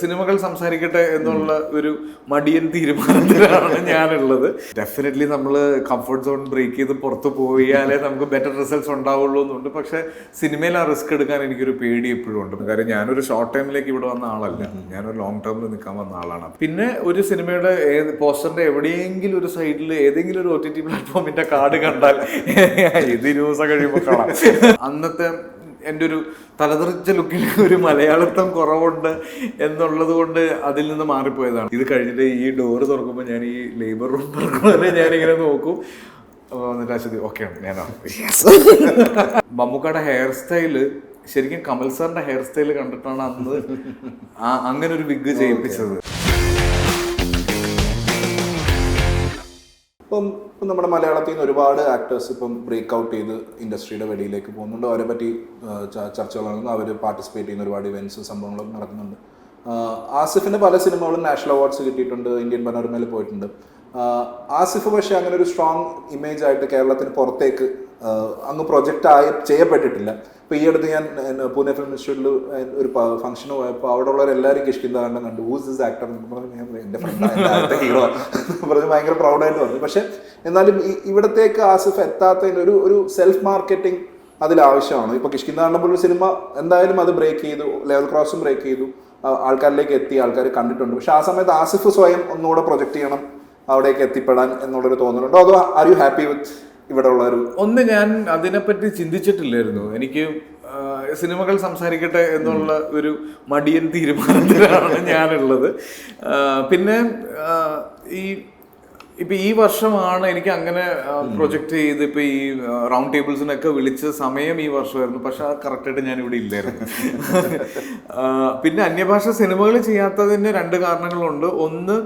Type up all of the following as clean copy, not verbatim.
സിനിമകൾ സംസാരിക്കട്ടെ എന്നുള്ള ഒരു മടിയൻ തീരുമാനത്തിലാണ് ഞാനുള്ളത്. ഡെഫിനറ്റ്ലി നമ്മൾ കംഫർട്ട് സോൺ ബ്രേക്ക് ചെയ്ത് പുറത്ത് പോയാലേ നമുക്ക് ബെറ്റർ റിസൾട്ട്സ് ഉണ്ടാവുള്ളൂ എന്നുണ്ട്. പക്ഷെ സിനിമയിൽ ആ റിസ്ക് എടുക്കാൻ എനിക്കൊരു പേടി എപ്പോഴും ഉണ്ട്. കാര്യം ഞാനൊരു ഷോർട്ട് ടൈമിലേക്ക് ഇവിടെ വന്ന ആളല്ല, ഞാനൊരു ലോങ് ടേമിൽ നിൽക്കാൻ വന്ന ആളാണ്. പിന്നെ ഒരു സിനിമയുടെ പോസ്റ്ററിന്റെ എവിടെയെങ്കിലും ഒരു സൈഡിൽ ഏതെങ്കിലും ഒരു OTT പ്ലാറ്റ്ഫോമിന്റെ കാർഡ് കണ്ടാൽ ഇത് ദിവസം കഴിയുമ്പോൾ കാണാം. അന്നത്തെ എൻ്റെ ഒരു തലതെറിച്ച ലുക്കിൽ ഒരു മലയാളത്വം കുറവുണ്ട് എന്നുള്ളത് കൊണ്ട് അതിൽ നിന്ന് മാറിപ്പോയതാണ്. ഇത് കഴിഞ്ഞിട്ട് ഈ ഡോറ് തുറക്കുമ്പോൾ ഞാൻ ഈ ലേബർ റൂം തുറക്കുമ്പോൾ ഞാനിങ്ങനെ നോക്കും, എന്നിട്ട് അശ്വതി ഓക്കെയാണ് ഞാനാണ്. മമ്മൂക്കയുടെ ഹെയർ സ്റ്റൈല് ശരിക്കും കമൽ സാറിന്റെ ഹെയർ സ്റ്റൈല് കണ്ടിട്ടാണ് അന്ന് അങ്ങനെ ഒരു വിഗ് ചെയ്യിപ്പിച്ചത്. ഇപ്പം നമ്മുടെ മലയാളത്തിൽ നിന്ന് ഒരുപാട് ആക്ടേഴ്സ് ഇപ്പം ബ്രേക്ക് ഔട്ട് ചെയ്ത് ഇൻഡസ്ട്രിയുടെ വെളിയിലേക്ക് പോകുന്നുണ്ട്. അവരെ പറ്റി ചർച്ചകൾ നടക്കുന്നു, അവർ പാർട്ടിസിപ്പേറ്റ് ചെയ്യുന്ന ഒരുപാട് ഇവൻറ്റ്സ് സംഭവങ്ങളും നടക്കുന്നുണ്ട്. ആസിഫിന് പല സിനിമകളും നാഷണൽ അവാർഡ്സ് കിട്ടിയിട്ടുണ്ട്, ഇന്ത്യൻ പനോരമയിൽ പോയിട്ടുണ്ട്. ആസിഫ് പക്ഷേ അങ്ങനെ ഒരു സ്ട്രോങ് ഇമേജ് ആയിട്ട് കേരളത്തിന് പുറത്തേക്ക് അങ്ങ് പ്രൊജക്റ്റ് ചെയ്യപ്പെട്ടിട്ടില്ല. ഇപ്പോൾ ഈ അടുത്ത് ഞാൻ പൂനെ ഫിലിം ഇൻസ്റ്റിറ്റ്യൂട്ടിൽ ഒരു ഫംഗ്ഷന് പോയപ്പോൾ അവിടെ ഉള്ളവരെല്ലാവരും കിഷ്കിന്ദാണ്ടം കണ്ടു. ഹൂസ് ദിസ് ആക്ടർ എന്ന് പറഞ്ഞ് ഞാൻ എൻ്റെ ഫ്രണ്ട് ഹീറോ പറഞ്ഞ് ഭയങ്കര പ്രൗഡായിട്ട് പറഞ്ഞു. പക്ഷെ എന്നാലും ഇവിടത്തേക്ക് ആസിഫ് എത്താത്തതിന് ഒരു സെൽഫ് മാർക്കറ്റിംഗ് അതിലാവശ്യമാണ്. ഇപ്പോൾ കിഷ്കിന്ദാണ്ടം പോലൊരു സിനിമ എന്തായാലും അത് ബ്രേക്ക് ചെയ്തു, ലെവൽ ക്രോസും ബ്രേക്ക് ചെയ്തു, ആൾക്കാരിലേക്ക് എത്തി, ആൾക്കാർ കണ്ടിട്ടുണ്ട്. പക്ഷെ ആ സമയത്ത് ആസിഫ് സ്വയം ഒന്നുകൂടെ പ്രൊജക്റ്റ് ചെയ്യണം, അവിടേക്ക് എത്തിപ്പെടാൻ എന്നുള്ളൊരു തോന്നലുണ്ടോ? അതോ ആർ യു ഹാപ്പി വിത്ത് ഇവിടെ ഉള്ളൊരു? ഞാൻ അതിനെപ്പറ്റി ചിന്തിച്ചിട്ടില്ലായിരുന്നു. എനിക്ക് സിനിമകൾ സംസാരിക്കട്ടെ എന്നുള്ള ഒരു മടിയൻ തീരുമാനത്തിലാണ് ഞാനുള്ളത്. പിന്നെ ഇപ്പൊ ഈ വർഷമാണ് എനിക്ക് അങ്ങനെ പ്രൊജക്റ്റ് ചെയ്ത് ഇപ്പൊ ഈ റൗണ്ട് ടേബിൾസിനൊക്കെ വിളിച്ച സമയം ഈ വർഷമായിരുന്നു. പക്ഷെ അത് കറക്റ്റായിട്ട് ഞാൻ ഇവിടെ ഇല്ലായിരുന്നു. പിന്നെ അന്യഭാഷ സിനിമകൾ ചെയ്യാത്തതിന് 2 കാരണങ്ങളുണ്ട്. ഒന്ന്,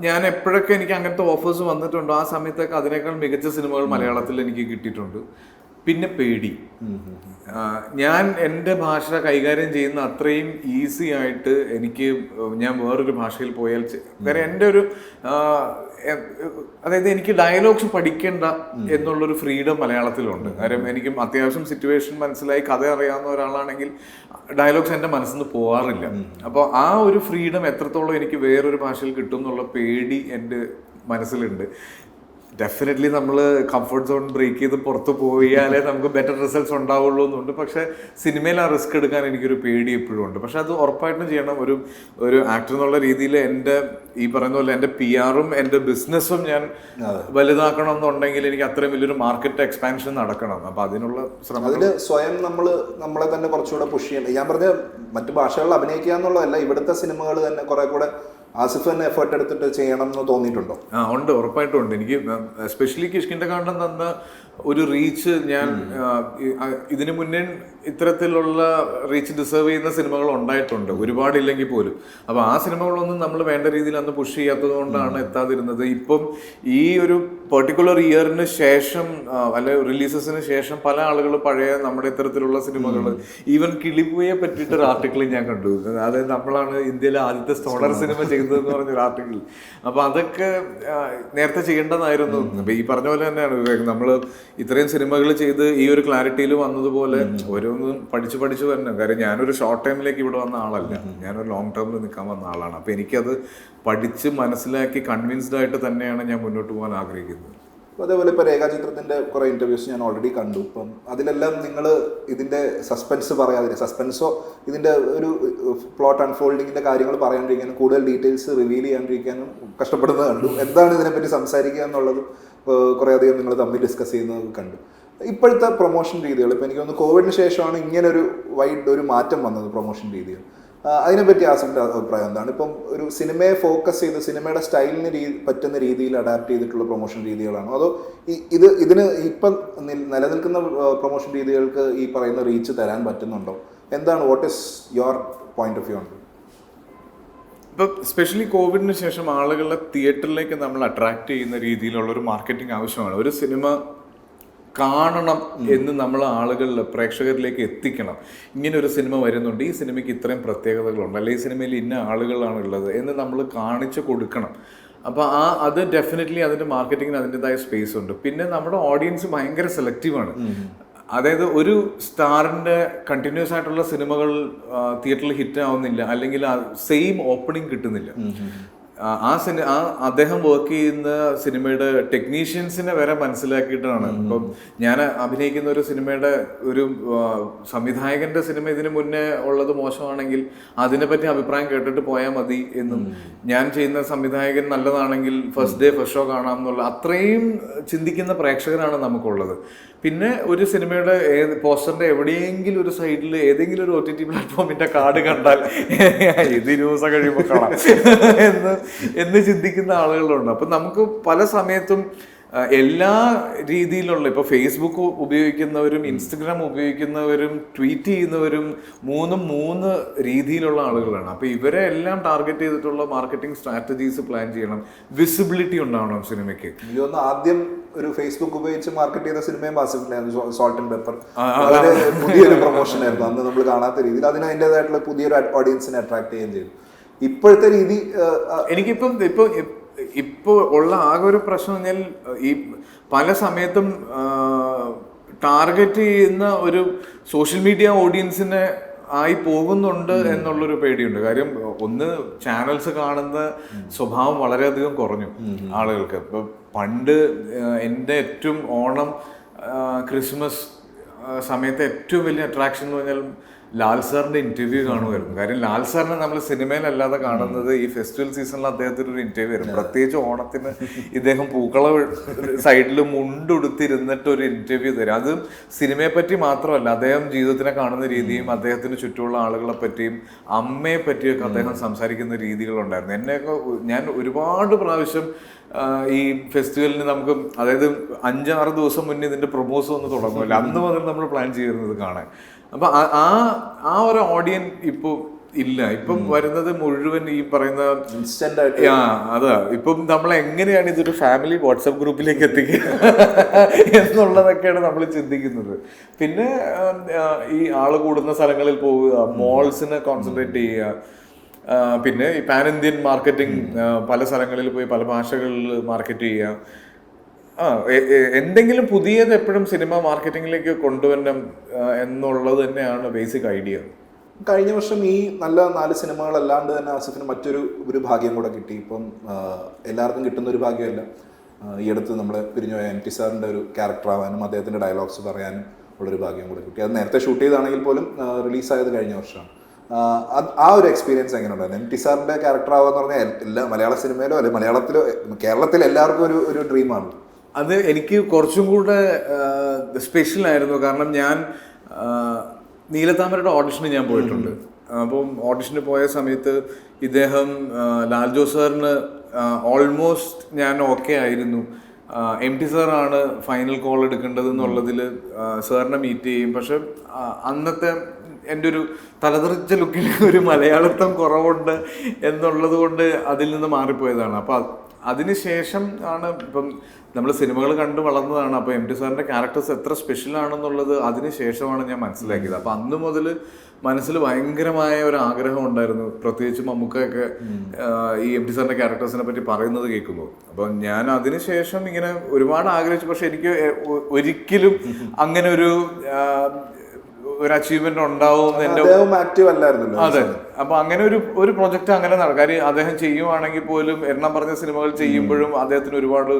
ഞാൻ എപ്പോഴൊക്കെ എനിക്ക് അങ്ങനത്തെ ഓഫേഴ്സ് വന്നിട്ടുണ്ടോ ആ സമയത്തൊക്കെ അതിനേക്കാൾ മികച്ച സിനിമകൾ മലയാളത്തിൽ എനിക്ക് കിട്ടിയിട്ടുണ്ട്. പിന്നെ പേടി, ഞാൻ എൻ്റെ ഭാഷ കൈകാര്യം ചെയ്യുന്ന അത്രയും ഈസി ആയിട്ട് ഞാൻ വേറൊരു ഭാഷയിൽ പോയാൽ, കാരണം എൻ്റെ ഒരു അതായത് എനിക്ക് ഡയലോഗ്സ് പഠിക്കേണ്ട എന്നുള്ളൊരു ഫ്രീഡം മലയാളത്തിലുണ്ട്. കാര്യം എനിക്ക് അത്യാവശ്യം സിറ്റുവേഷൻ മനസ്സിലായി കഥ അറിയാവുന്ന ഒരാളാണെങ്കിൽ ഡയലോഗ്സ് എൻ്റെ മനസ്സിൽ നിന്ന് പോകാറില്ല. അപ്പോൾ ആ ഒരു ഫ്രീഡം എത്രത്തോളം എനിക്ക് വേറൊരു ഭാഷയിൽ കിട്ടും എന്നുള്ള പേടി എൻ്റെ മനസ്സിലുണ്ട്. ഡെഫിനറ്റ്ലി നമ്മൾ കംഫർട്ട് സോൺ ബ്രേക്ക് ചെയ്ത് പുറത്ത് പോയാലേ നമുക്ക് ബെറ്റർ റിസൾട്ട്സ് ഉണ്ടാവുള്ളൂ എന്നുണ്ട്. പക്ഷേ സിനിമയിൽ ആ റിസ്ക് എടുക്കാൻ എനിക്കൊരു പേടി എപ്പോഴും ഉണ്ട്. പക്ഷെ അത് ഉറപ്പായിട്ടും ചെയ്യണം. ഒരു ആക്ടർ എന്നുള്ള രീതിയിൽ എൻ്റെ ഈ പറയുന്ന പോലെ എൻ്റെ PR-ഉം എൻ്റെ ബിസിനസ്സും ഞാൻ വലുതാക്കണം എന്നുണ്ടെങ്കിൽ എനിക്ക് അത്രയും വലിയൊരു മാർക്കറ്റ് എക്സ്പാൻഷൻ നടക്കണം. അപ്പം അതിനുള്ള ശ്രമം, അതിൽ സ്വയം നമ്മളെ തന്നെ കുറച്ചുകൂടെ പുഷ് ചെയ്യണം. ഞാൻ പറഞ്ഞ മറ്റു ഭാഷകളിൽ അഭിനയിക്കുക എന്നുള്ളതല്ല, ഇവിടുത്തെ സിനിമകൾ തന്നെ കുറെ കൂടെ ആസിഫ് തന്നെ എഫേർട്ട് എടുത്തിട്ട് ചെയ്യണം എന്ന് തോന്നിയിട്ടുണ്ടോ? ഉണ്ട്, ഉറപ്പായിട്ടും ഉണ്ട്. എനിക്ക് എസ്പെഷ്യലി കിഷ്കിന്ദകാണ്ഡം തന്ന ഒരു റീച്ച് ഞാൻ ഇതിനു മുന്നേ ഇത്തരത്തിലുള്ള റീച്ച് ഡിസേർവ് ചെയ്യുന്ന സിനിമകൾ ഉണ്ടായിട്ടുണ്ട്, ഒരുപാടില്ലെങ്കിൽ പോലും. അപ്പോൾ ആ സിനിമകളൊന്നും നമ്മൾ വേണ്ട രീതിയിൽ അന്ന് പുഷ് ചെയ്യാത്തത് കൊണ്ടാണ് എത്താതിരുന്നത്. ഇപ്പം ഈ ഒരു പെർട്ടിക്കുലർ ഇയറിന് ശേഷം അല്ലെ റിലീസസിന് ശേഷം പല ആളുകൾ പഴയ നമ്മുടെ ഇത്തരത്തിലുള്ള സിനിമകൾ, ഈവൻ കിളിപ്പൂയെ പറ്റിയിട്ടൊരു ആർട്ടിക്കിൾ ഞാൻ കണ്ടു. അതായത് നമ്മളാണ് ഇന്ത്യയിലെ ആദ്യത്തെ സ്റ്റോണർ സിനിമ ചെയ്തതെന്ന് പറഞ്ഞൊരു ആർട്ടിക്കിൾ. അപ്പോൾ അതൊക്കെ നേരത്തെ ചെയ്യേണ്ടതായിരുന്നു. അപ്പോൾ ഈ പറഞ്ഞ പോലെ തന്നെയാണ് നമ്മൾ ഇത്രയും സിനിമകൾ ചെയ്ത് ഈ ഒരു ക്ലാരിറ്റിയിൽ വന്നതുപോലെ ഓരോന്നും പഠിച്ചു വരണം. കാര്യം ഞാനൊരു ഷോർട്ട് ടൈമിലേക്ക് ഇവിടെ വന്ന ആളല്ല, ഞാനൊരു ലോങ് ടേമിൽ നിൽക്കാൻ വന്ന ആളാണ്. അപ്പോൾ എനിക്കത് പഠിച്ച് മനസ്സിലാക്കി കൺവിൻസ്ഡ് ആയിട്ട് തന്നെയാണ് ഞാൻ മുന്നോട്ട് പോകാൻ ആഗ്രഹിക്കുന്നത്. അതേപോലെ ഇപ്പോൾ രേഖാചിത്രത്തിൻ്റെ കുറേ ഇൻ്റർവ്യൂസ് ഞാൻ ഓൾറെഡി കണ്ടു. ഇപ്പം അതിലെല്ലാം നിങ്ങൾ ഇതിൻ്റെ സസ്പെൻസ് പറയാതിരിക്കുക, സസ്പെൻസോ ഇതിൻ്റെ ഒരു പ്ലോട്ട് അൺഫോൾഡിങ്ങിൻ്റെ കാര്യങ്ങൾ പറയാണ്ടിരിക്കാനും കൂടുതൽ ഡീറ്റെയിൽസ് റിവീൽ ചെയ്യാണ്ടിരിക്കാനും കഷ്ടപ്പെടുന്നത് കണ്ടു. എന്താണ് ഇതിനെപ്പറ്റി സംസാരിക്കുക എന്നുള്ളത് കുറേ അധികം നിങ്ങൾ തമ്മിൽ ഡിസ്കസ് ചെയ്യുന്നത് കണ്ടു. ഇപ്പോഴത്തെ പ്രൊമോഷൻ രീതികൾ, ഇപ്പോൾ എനിക്ക് തോന്നുന്നു കോവിഡിന് ശേഷമാണ് ഇങ്ങനൊരു ഒരു മാറ്റം വന്നത് പ്രൊമോഷൻ രീതികൾ. അതിനെപ്പറ്റി ആസിഫിൻ്റെ അഭിപ്രായം എന്താണ്? ഇപ്പം ഒരു സിനിമയെ ഫോക്കസ് ചെയ്ത് സിനിമയുടെ സ്റ്റൈലിന് പറ്റുന്ന രീതിയിൽ അഡാപ്റ്റ് ചെയ്തിട്ടുള്ള പ്രൊമോഷൻ രീതികളാണോ, അതോ ഇതിന് ഇപ്പം നിലനിൽക്കുന്ന പ്രൊമോഷൻ രീതികൾക്ക് ഈ പറയുന്ന റീച്ച് തരാൻ പറ്റുന്നുണ്ടോ? എന്താണ്, what is your point of view ഉണ്ട്? ഇപ്പം സ്പെഷ്യലി കോവിഡിന് ശേഷം ആളുകളെ തിയേറ്ററിലേക്ക് നമ്മൾ അട്രാക്ട് ചെയ്യുന്ന രീതിയിലുള്ള ഒരു മാർക്കറ്റിംഗ് ആവശ്യമാണ്. ഒരു സിനിമ കാണണം എന്ന് നമ്മൾ ആളുകളിൽ പ്രേക്ഷകരിലേക്ക് എത്തിക്കണം. ഇങ്ങനെ ഒരു സിനിമ വരുന്നുണ്ട്, ഈ സിനിമയ്ക്ക് ഇത്രയും പ്രത്യേകതകളുണ്ട്, അല്ലെങ്കിൽ ഈ സിനിമയിൽ ഇന്ന ആളുകളാണുള്ളത് എന്ന് നമ്മൾ കാണിച്ചു കൊടുക്കണം. അപ്പോൾ അത് ഡെഫിനറ്റ്ലി അതിൻ്റെ മാർക്കറ്റിങ്ങിന് അതിൻ്റെതായ സ്പേസ് ഉണ്ട്. പിന്നെ നമ്മുടെ ഓഡിയൻസ് ഭയങ്കര സെലക്റ്റീവാണ്. അതായത് ഒരു സ്റ്റാറിന്റെ കണ്ടിന്യൂസ് ആയിട്ടുള്ള സിനിമകൾ തിയേറ്ററിൽ ഹിറ്റ് ആവുന്നില്ല, അല്ലെങ്കിൽ സെയിം ഓപ്പണിംഗ് കിട്ടുന്നില്ല. അദ്ദേഹം വർക്ക് ചെയ്യുന്ന സിനിമയുടെ ടെക്നീഷ്യൻസിനെ വരെ മനസ്സിലാക്കിയിട്ടാണ്. ഇപ്പം ഞാൻ അഭിനയിക്കുന്ന ഒരു സിനിമയുടെ ഒരു സംവിധായകന്റെ സിനിമ ഇതിനു മുന്നേ ഉള്ളത് മോശമാണെങ്കിൽ അതിനെപ്പറ്റി അഭിപ്രായം കേട്ടിട്ട് പോയാൽ മതി എന്നും, ഞാൻ ചെയ്യുന്ന സംവിധായകൻ നല്ലതാണെങ്കിൽ ഫസ്റ്റ് ഡേ ഫസ്റ്റ് ഷോ കാണാം എന്നുള്ള അത്രയും ചിന്തിക്കുന്ന പ്രേക്ഷകരാണ് നമുക്കുള്ളത്. പിന്നെ ഒരു സിനിമയുടെ പോസ്റ്ററിന്റെ എവിടെയെങ്കിലും ഒരു സൈഡിൽ ഏതെങ്കിലും ഒരു OTT പ്ലാറ്റ്ഫോമിന്റെ കാർഡ് കണ്ടാൽ ഇത് ദിവസം കഴിയുമ്പോൾ കാണാം എന്ന് ചിന്തിക്കുന്ന ആളുകളുണ്ട്. അപ്പം നമുക്ക് പല സമയത്തും എല്ലാ രീതിയിലുള്ള, ഇപ്പോൾ ഫേസ്ബുക്ക് ഉപയോഗിക്കുന്നവരും ഇൻസ്റ്റഗ്രാം ഉപയോഗിക്കുന്നവരും ട്വീറ്റ് ചെയ്യുന്നവരും മൂന്ന് രീതിയിലുള്ള ആളുകളാണ്. അപ്പോൾ ഇവരെ എല്ലാം ടാർഗറ്റ് ചെയ്തിട്ടുള്ള മാർക്കറ്റിംഗ് സ്ട്രാറ്റജീസ് പ്ലാൻ ചെയ്യണം, വിസിബിലിറ്റി ഉണ്ടാവണം സിനിമയ്ക്ക്. ആദ്യം ഒരു ഫേസ്ബുക്ക് ഉപയോഗിച്ച് മാർക്കറ്റ് ചെയ്ത സിനിമയും ആസിഫിലായിരുന്നു, സോൾട്ട് ആൻഡ് പെപ്പർ. വളരെ പുതിയൊരു പ്രൊമോഷൻ ആയിരുന്നു, അന്ന് നമ്മൾ കാണാത്ത രീതിയിൽ. അതിന് അതിൻ്റെതായിട്ടുള്ള പുതിയൊരു ഓഡിയൻസിനെ അട്രാക്ട് ചെയ്യുകയും ചെയ്തു. ഇപ്പോഴത്തെ രീതി ഇപ്പോൾ ഉള്ള ആകെ ഒരു പ്രശ്നം പറഞ്ഞാൽ ഈ പല സമയത്തും ടാർഗറ്റ് ചെയ്യുന്ന ഒരു സോഷ്യൽ മീഡിയ ഓഡിയൻസിനെ ആയി പോകുന്നുണ്ട് എന്നുള്ളൊരു പേടിയുണ്ട്. കാര്യം ഒന്ന്, ചാനൽസ് കാണുന്ന സ്വഭാവം വളരെയധികം കുറഞ്ഞു ആളുകൾക്ക്. ഇപ്പം പണ്ട് എൻ്റെ ഏറ്റവും ഓണം, ക്രിസ്മസ് സമയത്ത് ഏറ്റവും വലിയ അട്രാക്ഷൻ എന്ന് പറഞ്ഞാൽ ലാൽ സാറിന്റെ ഇന്റർവ്യൂ കാണുമായിരുന്നു. കാര്യം ലാൽ സാറിനെ നമ്മൾ സിനിമയിലല്ലാതെ കാണുന്നത് ഈ ഫെസ്റ്റിവൽ സീസണിൽ അദ്ദേഹത്തിന് ഒരു ഇന്റർവ്യൂ ആയിരുന്നു. പ്രത്യേകിച്ച് ഓണത്തിന് ഇദ്ദേഹം പൂക്കള സൈഡിൽ മുണ്ടുടുത്തിരുന്നിട്ട് ഒരു ഇന്റർവ്യൂ തരും. അത് സിനിമയെ പറ്റി മാത്രമല്ല, അദ്ദേഹം ജീവിതത്തിനെ കാണുന്ന രീതിയും അദ്ദേഹത്തിന് ചുറ്റുമുള്ള ആളുകളെ പറ്റിയും അമ്മയെ പറ്റിയൊക്കെ അദ്ദേഹം സംസാരിക്കുന്ന രീതികളുണ്ടായിരുന്നു. എന്നെയൊക്കെ ഞാൻ ഒരുപാട് പ്രാവശ്യം ഈ ഫെസ്റ്റിവലിന് നമുക്ക്, അതായത് 5-6 ദിവസം മുന്നേ ഇതിന്റെ പ്രൊമോസ് ഒന്ന് തുടങ്ങുമല്ലോ, അന്ന് മുതൽ നമ്മൾ പ്ലാൻ ചെയ്യുന്നത് കാണാൻ. അപ്പൊ ആ ഒരു ഓഡിയൻസ് ഇപ്പൊ ഇല്ല. ഇപ്പം വരുന്നത് മുഴുവൻ ഈ പറയുന്ന ഇൻസ്റ്റന്റ് ആയിട്ട്. അതാ, ഇപ്പം നമ്മൾ എങ്ങനെയാണ് ഇതൊരു ഫാമിലി വാട്സപ്പ് ഗ്രൂപ്പിലേക്ക് എത്തിക്കുക എന്നുള്ളതൊക്കെയാണ് നമ്മൾ ചിന്തിക്കുന്നത്. പിന്നെ ഈ ആള് കൂടുന്ന സ്ഥലങ്ങളിൽ പോവുക, മോൾസിനെ കോൺസെൻട്രേറ്റ് ചെയ്യുക, പിന്നെ ഈ പാൻ ഇന്ത്യൻ മാർക്കറ്റിംഗ്, പല സ്ഥലങ്ങളിൽ പോയി പല ഭാഷകളിൽ മാർക്കറ്റ് ചെയ്യുക. എന്തെങ്കിലും പുതിയത് എപ്പോഴും സിനിമ മാർക്കറ്റിംഗിലേക്ക് കൊണ്ടുവരണം എന്നുള്ളത് തന്നെയാണ് ബേസിക് ഐഡിയ. കഴിഞ്ഞ വർഷം ഈ നല്ല 4 സിനിമകളല്ലാണ്ട് തന്നെ ആസിഫിന് മറ്റൊരു ഭാഗ്യം കൂടെ കിട്ടി. ഇപ്പം എല്ലാവർക്കും കിട്ടുന്ന ഒരു ഭാഗ്യമല്ല. ഈ അടുത്ത് നമ്മൾ പിരിഞ്ഞുപോയ MT സാറിൻ്റെ ഒരു ക്യാരക്ടർ ആവാനും അദ്ദേഹത്തിൻ്റെ ഡയലോഗ്സ് പറയാനും ഉള്ളൊരു ഭാഗ്യം കൂടെ കിട്ടി. അത് നേരത്തെ ഷൂട്ട് ചെയ്താണെങ്കിൽ പോലും റിലീസായത് കഴിഞ്ഞ വർഷമാണ്. ആ ഒരു എക്സ്പീരിയൻസ് എങ്ങനെ ഉണ്ടായിരുന്നു? MT സാറിൻ്റെ ക്യാരക്ടർ ആവാന്ന് പറഞ്ഞാൽ എല്ലാ മലയാള സിനിമയിലോ അല്ലെങ്കിൽ മലയാളത്തിലോ കേരളത്തിൽ എല്ലാവർക്കും ഒരു ഡ്രീമാണ്. അത് എനിക്ക് കുറച്ചും കൂടെ സ്പെഷ്യൽ ആയിരുന്നു. കാരണം ഞാൻ നീലത്താമരയുടെ ഓഡിഷന് ഞാൻ പോയിട്ടുണ്ട്. അപ്പം ഓഡിഷന് പോയ സമയത്ത് ഇദ്ദേഹം ലാൽ ജോസ് സാറിന് ഓൾമോസ്റ്റ് ഞാൻ ഓക്കെ ആയിരുന്നു. MT സാറാണ് ഫൈനൽ കോൾ എടുക്കേണ്ടത് എന്നുള്ളതിൽ സാറിനെ മീറ്റ് ചെയ്യും. പക്ഷെ അന്നത്തെ എൻ്റെ ഒരു തലതെറിച്ച ലുക്കിൽ ഒരു മലയാളത്വം കുറവുണ്ട് എന്നുള്ളത് കൊണ്ട് അതിൽ നിന്ന് മാറിപ്പോയതാണ്. അപ്പം അതിനുശേഷം ആണ് ഇപ്പം നമ്മൾ സിനിമകൾ കണ്ട് വളർന്നതാണ്. അപ്പോൾ MT സാറിൻ്റെ ക്യാരക്ടേഴ്സ് എത്ര സ്പെഷ്യൽ ആണെന്നുള്ളത് അതിന് ശേഷമാണ് ഞാൻ മനസ്സിലാക്കിയത്. അപ്പം അന്ന് മുതൽ മനസ്സിൽ ഭയങ്കരമായ ഒരു ആഗ്രഹം ഉണ്ടായിരുന്നു, പ്രത്യേകിച്ച് മമ്മൂക്കയൊക്കെ ഈ MT സാറിൻ്റെ ക്യാരക്ടേഴ്സിനെ പറ്റി പറയുന്നത് കേൾക്കുമ്പോൾ. അപ്പം ഞാൻ അതിനുശേഷം ഇങ്ങനെ ഒരുപാട് ആഗ്രഹിച്ചു. പക്ഷെ എനിക്ക് ഒരിക്കലും അങ്ങനെ ഒരു അച്ചീവ്മെന്റ് ഉണ്ടാവും. അതെ, അപ്പൊ അങ്ങനെ ഒരു പ്രൊജക്ട് അങ്ങനെ കാര്യം അദ്ദേഹം ചെയ്യുവാണെങ്കിൽ പോലും എണ്ണം പറഞ്ഞ സിനിമകൾ ചെയ്യുമ്പോഴും അദ്ദേഹത്തിന് ഒരുപാട്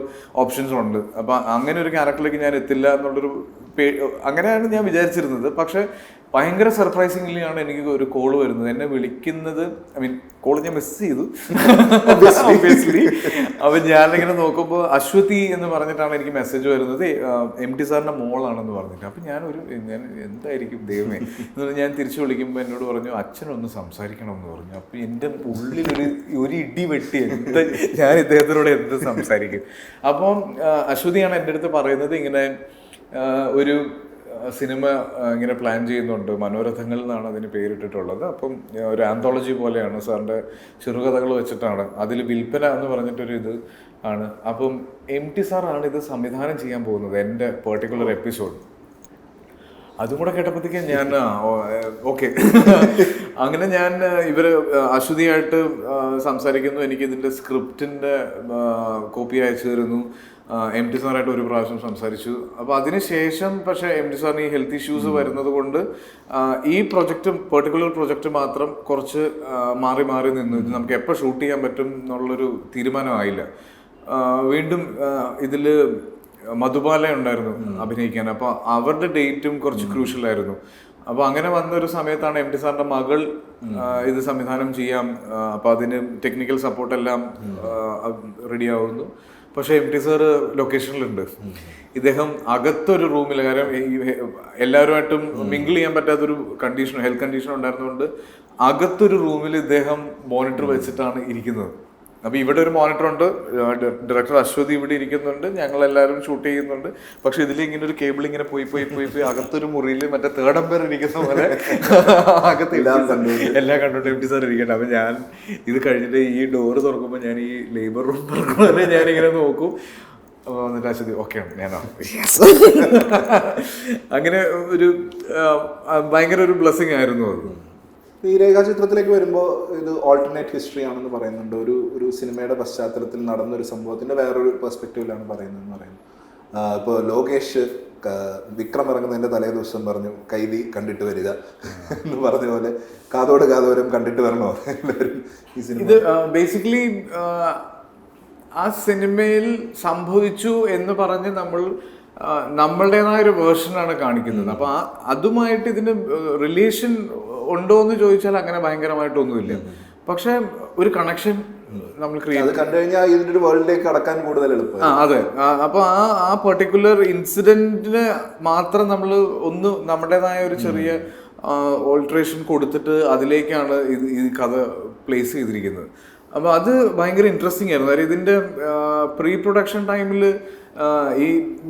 ഓപ്ഷൻസ് ഉണ്ട്. അപ്പൊ അങ്ങനെ ഒരു ക്യാരക്ടറിലേക്ക് ഞാൻ എത്തില്ല എന്നുള്ളൊരു അങ്ങനെയാണ് ഞാൻ വിചാരിച്ചിരുന്നത്. പക്ഷെ ഭയങ്കര സർപ്രൈസിംഗ്ലി ആണ് എനിക്ക് ഒരു കോള് വരുന്നത്, എന്നെ വിളിക്കുന്നത്. ഐ മീൻ കോള് ഞാൻ മിസ് ചെയ്തു ഒബ്വിയസ്ലി. അപ്പൊ ഞാനിങ്ങനെ നോക്കുമ്പോൾ അശ്വതി എന്ന് പറഞ്ഞിട്ടാണ് എനിക്ക് മെസ്സേജ് വരുന്നത്, MT സാറിന്റെ മോളാണെന്ന് പറഞ്ഞിട്ട്. അപ്പൊ ഞാൻ എന്തായിരിക്കും ദൈവമേ എന്ന് ഞാൻ തിരിച്ചു വിളിക്കുമ്പോൾ എന്നോട് പറഞ്ഞു അച്ഛനൊന്ന് സംസാരിക്കണം എന്ന് പറഞ്ഞു. അപ്പൊ എൻ്റെ ഉള്ളിൽ ഒരു ഇടി വെട്ടി, ഞാൻ ഇദ്ദേഹത്തിനോട് എന്ത് സംസാരിക്കും. അപ്പം അശ്വതിയാണ് എൻ്റെ അടുത്ത് പറയുന്നത്, ഇങ്ങനെ ഒരു സിനിമ ഇങ്ങനെ പ്ലാൻ ചെയ്യുന്നുണ്ട്, മനോരഥങ്ങൾ എന്നാണ് അതിന് പേരിട്ടിട്ടുള്ളത്. അപ്പം ഒരു ആന്തോളജി പോലെയാണ്, സാറിൻ്റെ ചെറുകഥകൾ വെച്ചിട്ടാണ്, അതിൽ വിൽപ്പന എന്ന് പറഞ്ഞിട്ടൊരു ഇത് ആണ്. അപ്പം MT സാറാണ് ഇത് സംവിധാനം ചെയ്യാൻ പോകുന്നത്, എൻ്റെ പെർട്ടിക്കുലർ എപ്പിസോഡ്. അതും കൂടെ കേട്ടപ്പോഴത്തേക്കും ഞാൻ ഓക്കെ. അങ്ങനെ ഞാൻ അശ്വതിയായിട്ട് സംസാരിക്കുന്നു. എനിക്ക് ഇതിൻ്റെ സ്ക്രിപ്റ്റിൻ്റെ കോപ്പി അയച്ചു തരുന്നു. MT സാറായിട്ട് ഒരു പ്രാവശ്യം സംസാരിച്ചു. അപ്പോൾ അതിനുശേഷം പക്ഷേ MT സാറിന് ഈ ഹെൽത്ത് ഇഷ്യൂസ് വരുന്നത് കൊണ്ട് ഈ പെർട്ടിക്കുലർ പ്രൊജക്റ്റ് മാത്രം കുറച്ച് മാറി മാറി നിന്നു. ഇത് നമുക്ക് എപ്പോൾ ഷൂട്ട് ചെയ്യാൻ പറ്റും എന്നുള്ളൊരു തീരുമാനമായില്ല. വീണ്ടും ഇതിൽ മധുബാല ഉണ്ടായിരുന്നു അഭിനയിക്കാൻ. അപ്പോൾ അവരുടെ ഡേറ്റും കുറച്ച് ക്രൂഷ്യലായിരുന്നു. അപ്പോൾ അങ്ങനെ വന്നൊരു സമയത്താണ് MT സാറിൻ്റെ മകൾ ഇത് സംവിധാനം ചെയ്യാം, അപ്പോൾ അതിന് ടെക്നിക്കൽ സപ്പോർട്ടെല്ലാം റെഡി ആവുന്നു. പക്ഷേ MT സാറ് ലൊക്കേഷനിലുണ്ട്. ഇദ്ദേഹം അകത്തൊരു റൂമിൽ, കാരണം എല്ലാവരുമായിട്ടും മിങ്കിൾ ചെയ്യാൻ പറ്റാത്തൊരു ഹെൽത്ത് കണ്ടീഷൻ ഉണ്ടായിരുന്നതുകൊണ്ട് അകത്തൊരു റൂമിൽ ഇദ്ദേഹം മോണിറ്റർ വെച്ചിട്ടാണ് ഇരിക്കുന്നത്. അപ്പോൾ ഇവിടെ ഒരു മോണിറ്റർ ഉണ്ട്, ഡയറക്ടർ അശ്വതി ഇവിടെ ഇരിക്കുന്നുണ്ട്, ഞങ്ങളെല്ലാവരും ഷൂട്ട് ചെയ്യുന്നുണ്ട്. പക്ഷെ ഇതിൽ ഇങ്ങനെ ഒരു കേബിൾ ഇങ്ങനെ പോയി അകത്തൊരു മുറിയിൽ മറ്റേ തേർഡ് എംപയർ ഇരിക്കുന്ന പോലെ അകത്ത് എല്ലാം കണ്ടോണ്ട് MT സാർ ഇരിക്കട്ടെ. അപ്പം ഞാൻ ഇത് കഴിഞ്ഞിട്ട് ഈ ഡോറ് തുറക്കുമ്പോൾ ഞാൻ ഈ ലേബർ റൂം തുറക്കുമ്പോൾ ഞാനിങ്ങനെ നോക്കും. അപ്പോൾ വന്നിട്ട് അശ്വതി ഓക്കെയാണ്, ഞാനോ അങ്ങനെ ഒരു ഭയങ്കര ഒരു ബ്ലെസ്സിങ് ആയിരുന്നു അത്. ഈ രേഖാചിത്രത്തിലേക്ക് വരുമ്പോൾ ഇത് ഓൾട്ടർനേറ്റ് ഹിസ്റ്ററി ആണെന്ന് പറയുന്നുണ്ട്. ഒരു സിനിമയുടെ പശ്ചാത്തലത്തിൽ നടന്നൊരു സംഭവത്തിൻ്റെ വേറൊരു പെർസ്പെക്റ്റീവിലാണ് പറയുന്നതെന്ന് പറയുന്നത്. ഇപ്പോൾ ലോകേഷ് വിക്രം ഇറങ്ങുന്നതിൻ്റെ തലേ ദിവസം പറഞ്ഞു കൈദി കണ്ടിട്ട് വരിക എന്ന് പറഞ്ഞ പോലെ കാതോട് കാതോരം കണ്ടിട്ട് വരണോ എല്ലാവരും ഈ സിനിമ. ഇത് ബേസിക്കലി ആ സിനിമയിൽ സംഭവിച്ചു എന്ന് പറഞ്ഞ് നമ്മളുടേതായ ഒരു വേർഷനാണ് കാണിക്കുന്നത്. അപ്പൊ അതുമായിട്ട് ഇതിന് റിലേഷൻ ഉണ്ടോ എന്ന് ചോദിച്ചാൽ അങ്ങനെ ഭയങ്കരമായിട്ടൊന്നുമില്ല. പക്ഷെ ഒരു കണക്ഷൻ നമ്മൾ ക്രിയേറ്റ് കണ്ടു കഴിഞ്ഞാൽ ഇതിന്റെ ഒരു വേൾഡിലേക്ക് കടക്കാൻ കൂടുതൽ എളുപ്പം. അതെ. അപ്പൊ ആ പെർട്ടിക്കുലർ ഇൻസിഡന്റിന് മാത്രം നമ്മൾ നമ്മുടേതായ ഒരു ചെറിയ ഓൾട്ടറേഷൻ കൊടുത്തിട്ട് അതിലേക്കാണ് ഈ കഥ പ്ലേസ് ചെയ്തിരിക്കുന്നത്. അപ്പോൾ അത് ഭയങ്കര ഇൻട്രസ്റ്റിംഗ് ആയിരുന്നു. കാര്യം ഇതിൻ്റെ പ്രീ പ്രൊഡക്ഷൻ ടൈമിൽ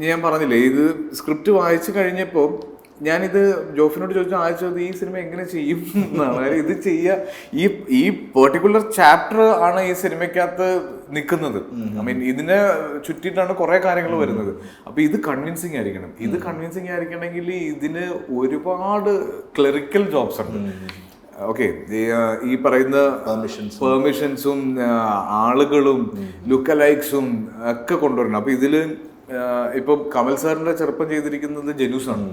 ഞാൻ പറഞ്ഞില്ലേ, ഇത് സ്ക്രിപ്റ്റ് വായിച്ചു കഴിഞ്ഞപ്പോൾ ഞാനിത് ജോഫിനോട് ചോദിച്ചത് ഈ സിനിമ എങ്ങനെ ചെയ്യും എന്നാണ്. കാര്യം ഇത് ഈ പെർട്ടിക്കുലർ ചാപ്റ്റർ ആണ് ഈ സിനിമയ്ക്കകത്ത് നിൽക്കുന്നത്. ഐ മീൻ ഇതിനെ ചുറ്റിയിട്ടാണ് കുറേ കാര്യങ്ങൾ വരുന്നത്. അപ്പോൾ ഇത് കൺവിൻസിങ് ആയിരിക്കണം. ഇത് കൺവിൻസിങ് ആയിരിക്കണമെങ്കിൽ ഇതിന് ഒരുപാട് ക്ലറിക്കൽ ജോബ്സ് ഉണ്ട്. ഓക്കെ, ഈ പറയുന്ന പെർമിഷൻസും ആളുകളും ലുക്ക് ലൈക്സും ഒക്കെ കൊണ്ടുവരണം. അപ്പോൾ ഇതിൽ ഇപ്പം കമൽ സാറിൻ്റെ ചെറുപ്പം ചെയ്തിരിക്കുന്നത് ജനൂസാണ്.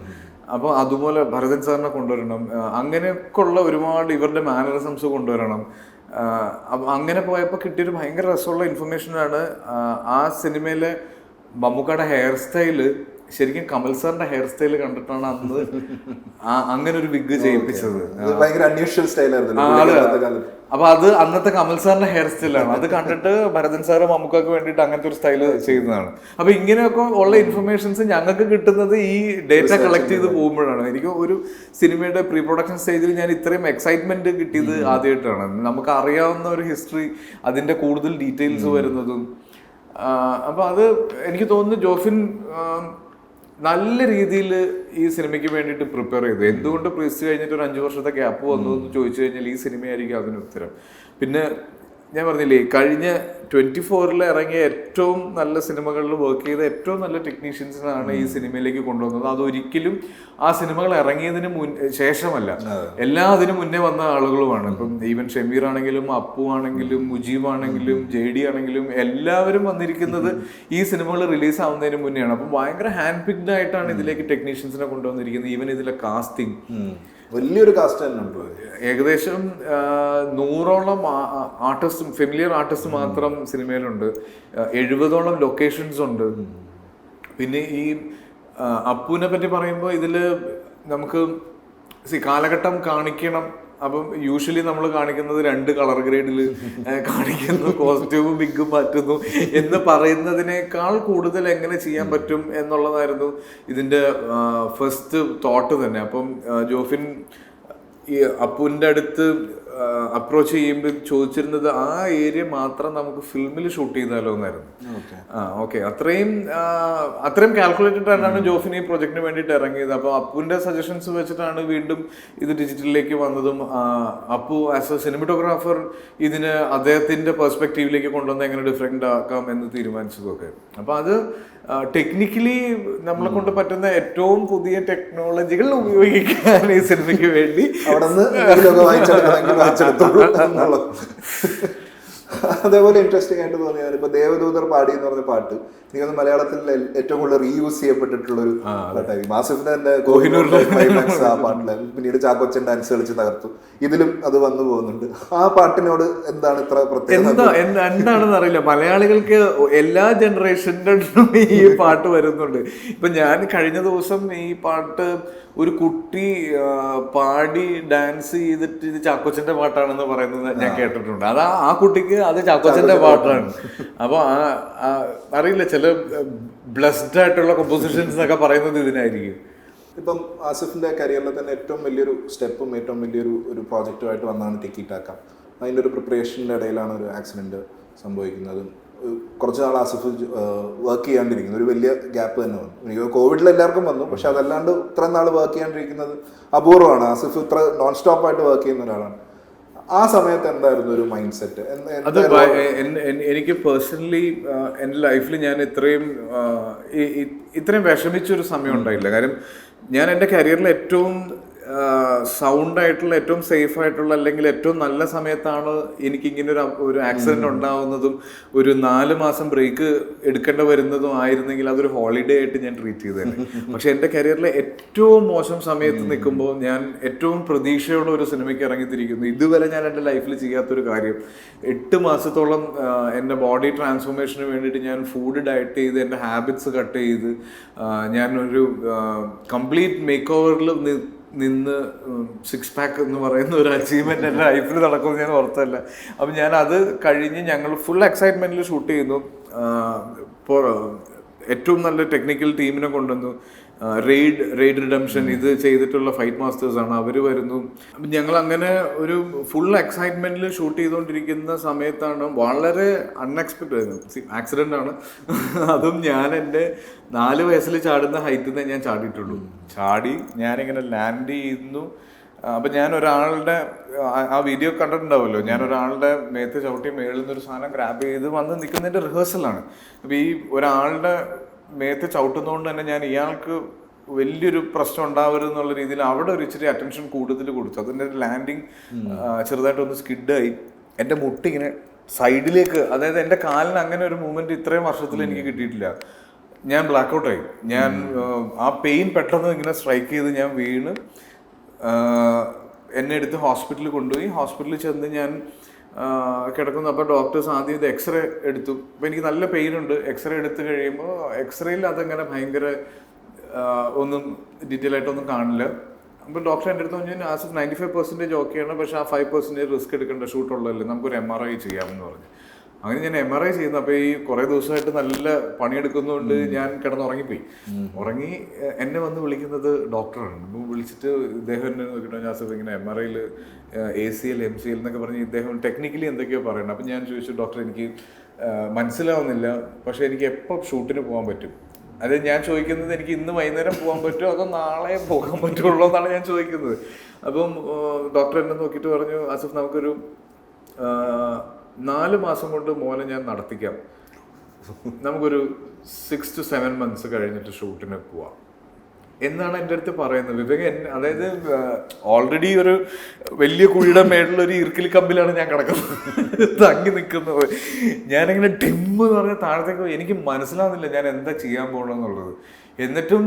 അപ്പോൾ അതുപോലെ ഭരതൻ സാറിനെ കൊണ്ടുവരണം. അങ്ങനെയൊക്കെ ഉള്ള ഒരുപാട് ഇവരുടെ മാനറിസംസ് കൊണ്ടുവരണം. അങ്ങനെ പോയപ്പോൾ കിട്ടിയൊരു ഭയങ്കര രസമുള്ള ഇൻഫർമേഷനാണ്. ആ സിനിമയിലെ മമ്മൂക്കയുടെ ഹെയർ സ്റ്റൈല് ശരിക്കും കമൽ സാറിന്റെ ഹെയർ സ്റ്റൈൽ കണ്ടിട്ടാണ് അന്ന് അങ്ങനെ ഒരു വിഗ് ചെയ്യിപ്പിച്ചത്. അപ്പൊ അത് അന്നത്തെ കമൽ സാറിന്റെ ഹെയർ സ്റ്റൈലാണ്. അത് കണ്ടിട്ട് ഭരതൻ സാറ് മമ്മൂക്കൊക്കെ വേണ്ടിയിട്ട് അങ്ങനത്തെ ഒരു സ്റ്റൈല് ചെയ്യുന്നതാണ്. അപ്പൊ ഇങ്ങനെയൊക്കെ ഉള്ള ഇൻഫർമേഷൻസ് ഞങ്ങൾക്ക് കിട്ടുന്നത് ഈ ഡേറ്റ കളക്ട് ചെയ്ത് പോകുമ്പോഴാണ്. എനിക്ക് ഒരു സിനിമയുടെ പ്രീ പ്രൊഡക്ഷൻ സ്റ്റേജിൽ ഞാൻ ഇത്രയും എക്സൈറ്റ്മെന്റ് കിട്ടിയത് ആദ്യമായിട്ടാണ്. നമുക്ക് അറിയാവുന്ന ഒരു ഹിസ്റ്ററി, അതിന്റെ കൂടുതൽ ഡീറ്റെയിൽസ് വരുന്നതും. അപ്പൊ അത് എനിക്ക് തോന്നുന്നു ജോഫിൻ നല്ല രീതിയിൽ ഈ സിനിമയ്ക്ക് വേണ്ടിയിട്ട് പ്രിപ്പയർ ചെയ്തു. എന്തുകൊണ്ട് പ്രീസ്റ്റ് കഴിഞ്ഞിട്ട് ഒരു 5 വർഷത്തെ ഗ്യാപ്പ് വന്നു എന്ന് ചോദിച്ചു കഴിഞ്ഞാൽ ഈ സിനിമയായിരിക്കും അതിന് ഉത്തരം. പിന്നെ ഞാൻ പറഞ്ഞില്ലേ, കഴിഞ്ഞ 24-ൽ ഇറങ്ങിയ ഏറ്റവും നല്ല സിനിമകളിൽ വർക്ക് ചെയ്ത ഏറ്റവും നല്ല ടെക്നീഷ്യൻസിനാണ് ഈ സിനിമയിലേക്ക് കൊണ്ടുവന്നത്. അതൊരിക്കലും ആ സിനിമകൾ ഇറങ്ങിയതിന് ശേഷമല്ല, അതിനു മുന്നേ വന്ന ആളുകളുമാണ്. ഇപ്പം ഈവൻ ഷമീർ ആണെങ്കിലും അപ്പു ആണെങ്കിലും മുജീബ് ആണെങ്കിലും JD ആണെങ്കിലും എല്ലാവരും വന്നിരിക്കുന്നത് ഈ സിനിമകൾ റിലീസ് ആവുന്നതിന് മുന്നെയാണ്. അപ്പം ഭയങ്കര ഹാൻഡ് പിക്ഡ് ആയിട്ടാണ് ഇതിലേക്ക് ടെക്നീഷ്യൻസിനെ കൊണ്ടുവന്നിരിക്കുന്നത്. ഈവൻ ഇതിലെ കാസ്റ്റിംഗ് വലിയൊരു കാസ്റ്റ് തന്നെ ഉണ്ട്. ഏകദേശം 100ഓളം ആർട്ടിസ്റ്റും ഫെമിലിയർ ആർട്ടിസ്റ്റ് മാത്രം സിനിമയിലുണ്ട്. 70ഓളം ലൊക്കേഷൻസ് ഉണ്ട്. പിന്നെ ഈ അപ്പുവിനെ പറ്റി പറയുമ്പോൾ ഇതിൽ നമുക്ക് കാലഘട്ടം കാണിക്കണം. അപ്പം യൂഷ്വലി നമ്മൾ കാണിക്കുന്നത് 2 കളർ ഗ്രേഡിൽ കാണിക്കുന്നു, കോസ്റ്റ്യൂമും ബിഗും മാറ്റുന്നു എന്ന് പറയുന്നതിനേക്കാൾ കൂടുതൽ എങ്ങനെ ചെയ്യാൻ പറ്റും എന്നുള്ളതായിരുന്നു ഇതിൻ്റെ ഫസ്റ്റ് തോട്ട് തന്നെ. അപ്പം ജോഫിൻ ഈ അപ്പുവിൻ്റെ അടുത്ത് അപ്രോച്ച് ചെയ്യുമ്പോൾ ചോദിച്ചിരുന്നത് ആ ഏരിയ മാത്രം നമുക്ക് ഫിലിമിൽ ഷൂട്ട് ചെയ്താലോ എന്നായിരുന്നു. ഓക്കെ, അത്രയും കാൽക്കുലേറ്റഡ് ആയിട്ടാണ് ജോഫിൻ ഈ പ്രൊജക്ടിന് വേണ്ടിയിട്ട് ഇറങ്ങിയത്. അപ്പോൾ അപ്പുവിൻ്റെ സജഷൻസ് വെച്ചിട്ടാണ് വീണ്ടും ഇത് ഡിജിറ്റലിലേക്ക് വന്നതും. അപ്പു ആസ് എ സിനിമറ്റോഗ്രാഫർ ഇതിന് അദ്ദേഹത്തിൻ്റെ പെർസ്പെക്റ്റീവിലേക്ക് കൊണ്ടുവന്ന് എങ്ങനെ ഡിഫറെൻ്റ് ആക്കാം എന്ന് തീരുമാനിച്ചതൊക്കെ. അപ്പോൾ അത് ടെക്നിക്കലി നമ്മളെ കൊണ്ട് പറ്റുന്ന ഏറ്റവും പുതിയ ടെക്നോളജികൾ ഉപയോഗിക്കാൻ ഈ സിനിമയ്ക്ക് വേണ്ടി അതേപോലെ ഇൻട്രസ്റ്റിംഗ് ആയിട്ട് തോന്നിയാണ് ഇപ്പൊ ദേവദൂതർ പാടി എന്ന് പറഞ്ഞ പാട്ട് എനിക്കൊന്ന് മലയാളത്തിൽ ഏറ്റവും കൂടുതൽ റീയൂസ് ചെയ്യപ്പെട്ടിട്ടുള്ള ഒരു പാട്ടായിരിക്കും. ആസിഫിന്റെ തന്നെ ക്ലൈമാക്സ് ആ പാട്ടില് പിന്നീട് ചാക്കോച്ചൻ ഡാൻസ് കളിച്ച് തകർത്തു. ഇതിലും അത് വന്നു പോകുന്നുണ്ട്. ആ പാട്ടിനോട് എന്താണ് ഇത്ര പ്രത്യേകത? എന്താണെന്ന് അറിയില്ല, മലയാളികൾക്ക് എല്ലാ ജനറേഷൻ്റെ ഈ പാട്ട് വരുന്നുണ്ട്. ഇപ്പൊ ഞാൻ കഴിഞ്ഞ ദിവസം ഈ പാട്ട് ഒരു കുട്ടി പാടി ഡാൻസ് ചെയ്തിട്ട് ഇത് ചാക്കോച്ചന്റെ പാട്ടാണെന്ന് പറയുന്നത് ഞാൻ കേട്ടിട്ടുണ്ട്. അത് ആ കുട്ടിക്ക് അത് ചാക്കോച്ചന്റെ പാട്ടാണ്. അപ്പൊ അറിയില്ല, ചില ബ്ലെസ്ഡ് ആയിട്ടുള്ള കമ്പോസിഷൻസ് എന്നൊക്കെ പറയുന്നത് ഇതിനായിരിക്കും. ഇപ്പം ആസിഫിന്റെ കരിയറിൽ തന്നെ ഏറ്റവും വലിയൊരു സ്റ്റെപ്പും ഏറ്റവും വലിയൊരു പ്രോജക്റ്റുമായിട്ട് വന്നാണ് ടിക്കി ടാക്ക. അതിൻ്റെ ഒരു പ്രിപ്പറേഷൻ്റെ ഇടയിലാണ് ഒരു ആക്സിഡന്റ് സംഭവിക്കുന്നത്. കുറച്ച് നാൾ ആസിഫ് വർക്ക് ചെയ്യാണ്ടിരിക്കുന്നു, ഒരു വലിയ ഗ്യാപ്പ് തന്നെ വന്നു. എനിക്ക് കോവിഡിൽ എല്ലാവർക്കും വന്നു, പക്ഷെ അതല്ലാണ്ട് ഇത്ര നാൾ വർക്ക് ചെയ്യാണ്ടിരിക്കുന്നത് അപൂർവമാണ്. ആസിഫ് ഇത്ര നോൺ സ്റ്റോപ്പ് ആയിട്ട് വർക്ക് ചെയ്യുന്ന ഒരാളാണ്. ആ സമയത്ത് എന്തായിരുന്നു ഒരു മൈൻഡ് സെറ്റ്? അത് എനിക്ക് പേഴ്സണലി എൻ്റെ ലൈഫിൽ ഞാൻ ഇത്രയും വിഷമിച്ചൊരു സമയം ഉണ്ടായില്ല. കാര്യം ഞാൻ എൻ്റെ കരിയറിൽ ഏറ്റവും സൗണ്ട് ആയിട്ടുള്ള, ഏറ്റവും സേഫ് ആയിട്ടുള്ള, അല്ലെങ്കിൽ ഏറ്റവും നല്ല സമയത്താണ് എനിക്കിങ്ങനെ ഒരു ആക്സിഡന്റ് ഉണ്ടാവുന്നതും ഒരു 4 മാസം ബ്രേക്ക് എടുക്കേണ്ടി വരുന്നതും ആയിരുന്നെങ്കിൽ അതൊരു ഹോളിഡേ ആയിട്ട് ഞാൻ ട്രീറ്റ് ചെയ്തേനെ. പക്ഷെ എൻ്റെ കരിയറിലെ ഏറ്റവും മോശം സമയത്ത് നിൽക്കുമ്പോൾ ഞാൻ ഏറ്റവും പ്രതീക്ഷയോടെ ഒരു സിനിമയ്ക്ക് ഇറങ്ങിത്തിരിക്കുന്നു. ഇതുവരെ ഞാൻ എൻ്റെ ലൈഫിൽ ചെയ്യാത്തൊരു കാര്യം, 8 മാസത്തോളം എൻ്റെ ബോഡി ട്രാൻസ്ഫോർമേഷന് വേണ്ടിയിട്ട് ഞാൻ ഫുഡ് ഡയറ്റ് ചെയ്ത് എൻ്റെ ഹാബിറ്റ്സ് കട്ട് ചെയ്ത് ഞാനൊരു കംപ്ലീറ്റ് മേക്ക് ഓവറിൽ നിന്ന് 6 പാക്ക് എന്ന് പറയുന്ന ഒരു അച്ചീവ്മെന്റ് എൻ്റെ ലൈഫിൽ നടക്കുമെന്ന് ഞാൻ ഓർത്തല്ല. അപ്പം ഞാൻ അത് കഴിഞ്ഞ് ഞങ്ങൾ ഫുൾ എക്സൈറ്റ്മെന്റിൽ ഷൂട്ട് ചെയ്യുന്നു. ഏറ്റവും നല്ല ടെക്നിക്കൽ ടീമിനെ കൊണ്ടുവന്നു. റെയ്ഡ് റിഡംഷൻ ഇത് ചെയ്തിട്ടുള്ള ഫൈറ്റ് മാസ്റ്റേഴ്സ് ആണ്, അവർ വരുന്നു. അപ്പം ഞങ്ങൾ അങ്ങനെ ഒരു ഫുൾ എക്സൈറ്റ്മെന്റിൽ ഷൂട്ട് ചെയ്തുകൊണ്ടിരിക്കുന്ന സമയത്താണ് വളരെ അൺഎക്സ്പെക്റ്റഡ് ആക്സിഡന്റ് ആണ്. അതും ഞാൻ എൻ്റെ 4 വയസ്സിൽ ചാടുന്ന ഹൈറ്റിൽ നിന്ന് ഞാൻ ചാടിയിട്ടുള്ളൂ. ചാടി ഞാനിങ്ങനെ ലാൻഡ് ചെയ്യുന്നു. അപ്പം ഞാൻ ഒരാളുടെ ആ വീഡിയോ കണ്ടിട്ടുണ്ടാവുമല്ലോ, ഞാൻ ഒരാളുടെ മേത്ത് ചവിട്ടി മേളിൽ നിന്നൊരു സാധനം ഗ്രാബ് ചെയ്ത് വന്ന് നിൽക്കുന്നതിൻ്റെ റിഹേഴ്സലാണ്. അപ്പം ഈ ഒരാളുടെ മേത്ത് ചവിട്ടുന്നതുകൊണ്ട് തന്നെ ഞാൻ ഇയാൾക്ക് വലിയൊരു പ്രശ്നം ഉണ്ടാവരുത് എന്നുള്ള രീതിയിൽ അവിടെ ഒരു ഇച്ചിരി അറ്റൻഷൻ കൂടുതൽ കൊടുത്തു. അതിൻ്റെ ലാൻഡിങ് ചെറുതായിട്ടൊന്ന് സ്കിഡായി. എൻ്റെ മുട്ടിങ്ങനെ സൈഡിലേക്ക്, അതായത് എൻ്റെ കാലിന് അങ്ങനെ ഒരു മൂവ്മെൻറ്റ് ഇത്രയും വർഷത്തിൽ എനിക്ക് കിട്ടിയിട്ടില്ല. ഞാൻ ബ്ലാക്ക് ഔട്ടായി. ഞാൻ ആ പെയിൻ പെട്ടെന്ന് ഇങ്ങനെ സ്ട്രൈക്ക് ചെയ്ത് ഞാൻ വീണ് എന്നെ എടുത്ത് ഹോസ്പിറ്റലിൽ കൊണ്ടുപോയി. ഹോസ്പിറ്റലിൽ ചെന്ന് ഞാൻ കിടക്കുന്നു. അപ്പോൾ ഡോക്ടേഴ്സ് ആദ്യം ഇത് എക്സ്റേ എടുത്തു. അപ്പോൾ എനിക്ക് നല്ല പെയിൻ ഉണ്ട്. എക്സ്റേ എടുത്ത് കഴിയുമ്പോൾ എക്സ്റേയിൽ അതങ്ങനെ ഭയങ്കര ഒന്നും ഡീറ്റെയിൽ ആയിട്ടൊന്നും കാണില്ല. അപ്പോൾ ഡോക്ടർ എൻ്റെ അടുത്ത് പറഞ്ഞു, ആസിഫ് 95% ഓക്കെയാണ്, പക്ഷേ ആ 5% റിസ്ക് എടുക്കേണ്ട, ഷൂട്ടുള്ളതല്ലേ, നമുക്കൊരു MRI ചെയ്യാമെന്ന് പറഞ്ഞു. അങ്ങനെ ഞാൻ MRI ചെയ്യുന്നു. അപ്പോൾ ഈ കുറേ ദിവസമായിട്ട് നല്ല പണിയെടുക്കുന്നതുകൊണ്ട് ഞാൻ കിടന്നുറങ്ങിപ്പോയി. ഉറങ്ങി എന്നെ വന്ന് വിളിക്കുന്നത് ഡോക്ടറാണ്. അപ്പോൾ വിളിച്ചിട്ട് ഇദ്ദേഹം എന്നെ നോക്കിയിട്ട് ആസിഫ് ഇങ്ങനെ MRIയിൽ ACL MCL എന്നൊക്കെ പറഞ്ഞ് ഇദ്ദേഹം ടെക്നിക്കലി എന്തൊക്കെയോ പറയണം. അപ്പം ഞാൻ ചോദിച്ചു, ഡോക്ടർ എനിക്ക് മനസ്സിലാവുന്നില്ല, പക്ഷേ എനിക്ക് എപ്പോൾ ഷൂട്ടിന് പോകാൻ പറ്റും? അത് ഞാൻ ചോദിക്കുന്നത്, എനിക്ക് ഇന്ന് വൈകുന്നേരം പോകാൻ പറ്റുമോ അതോ നാളെ പോകാൻ പറ്റുള്ളൂ എന്നാണ് ഞാൻ ചോദിക്കുന്നത്. അപ്പം ഡോക്ടർ എന്നെ നോക്കിയിട്ട് പറഞ്ഞു, ആസിഫ് നമുക്കൊരു 4 മാസം കൊണ്ട് മോനെ ഞാൻ നടത്തിക്കാം, നമുക്കൊരു 6 to 7 months കഴിഞ്ഞിട്ട് ഷൂട്ടിന് പോവാം എന്നാണ് എൻ്റെ അടുത്ത് പറയുന്നത്. വിവേക് അതായത് ഓൾറെഡി ഒരു വലിയ കുഴിയുടെ മേളിൽ ഒരു ഇറുക്കിൽ കമ്പിലാണ് ഞാൻ കിടക്കുന്നത്, തങ്ങി നിൽക്കുന്നത്. ഞാനിങ്ങനെ ഡിമ്മ് എന്ന് പറഞ്ഞാൽ താഴത്തേക്ക് എനിക്ക് മനസ്സിലാവുന്നില്ല ഞാൻ എന്താ ചെയ്യാൻ പോകണമെന്നുള്ളത്. എന്നിട്ടും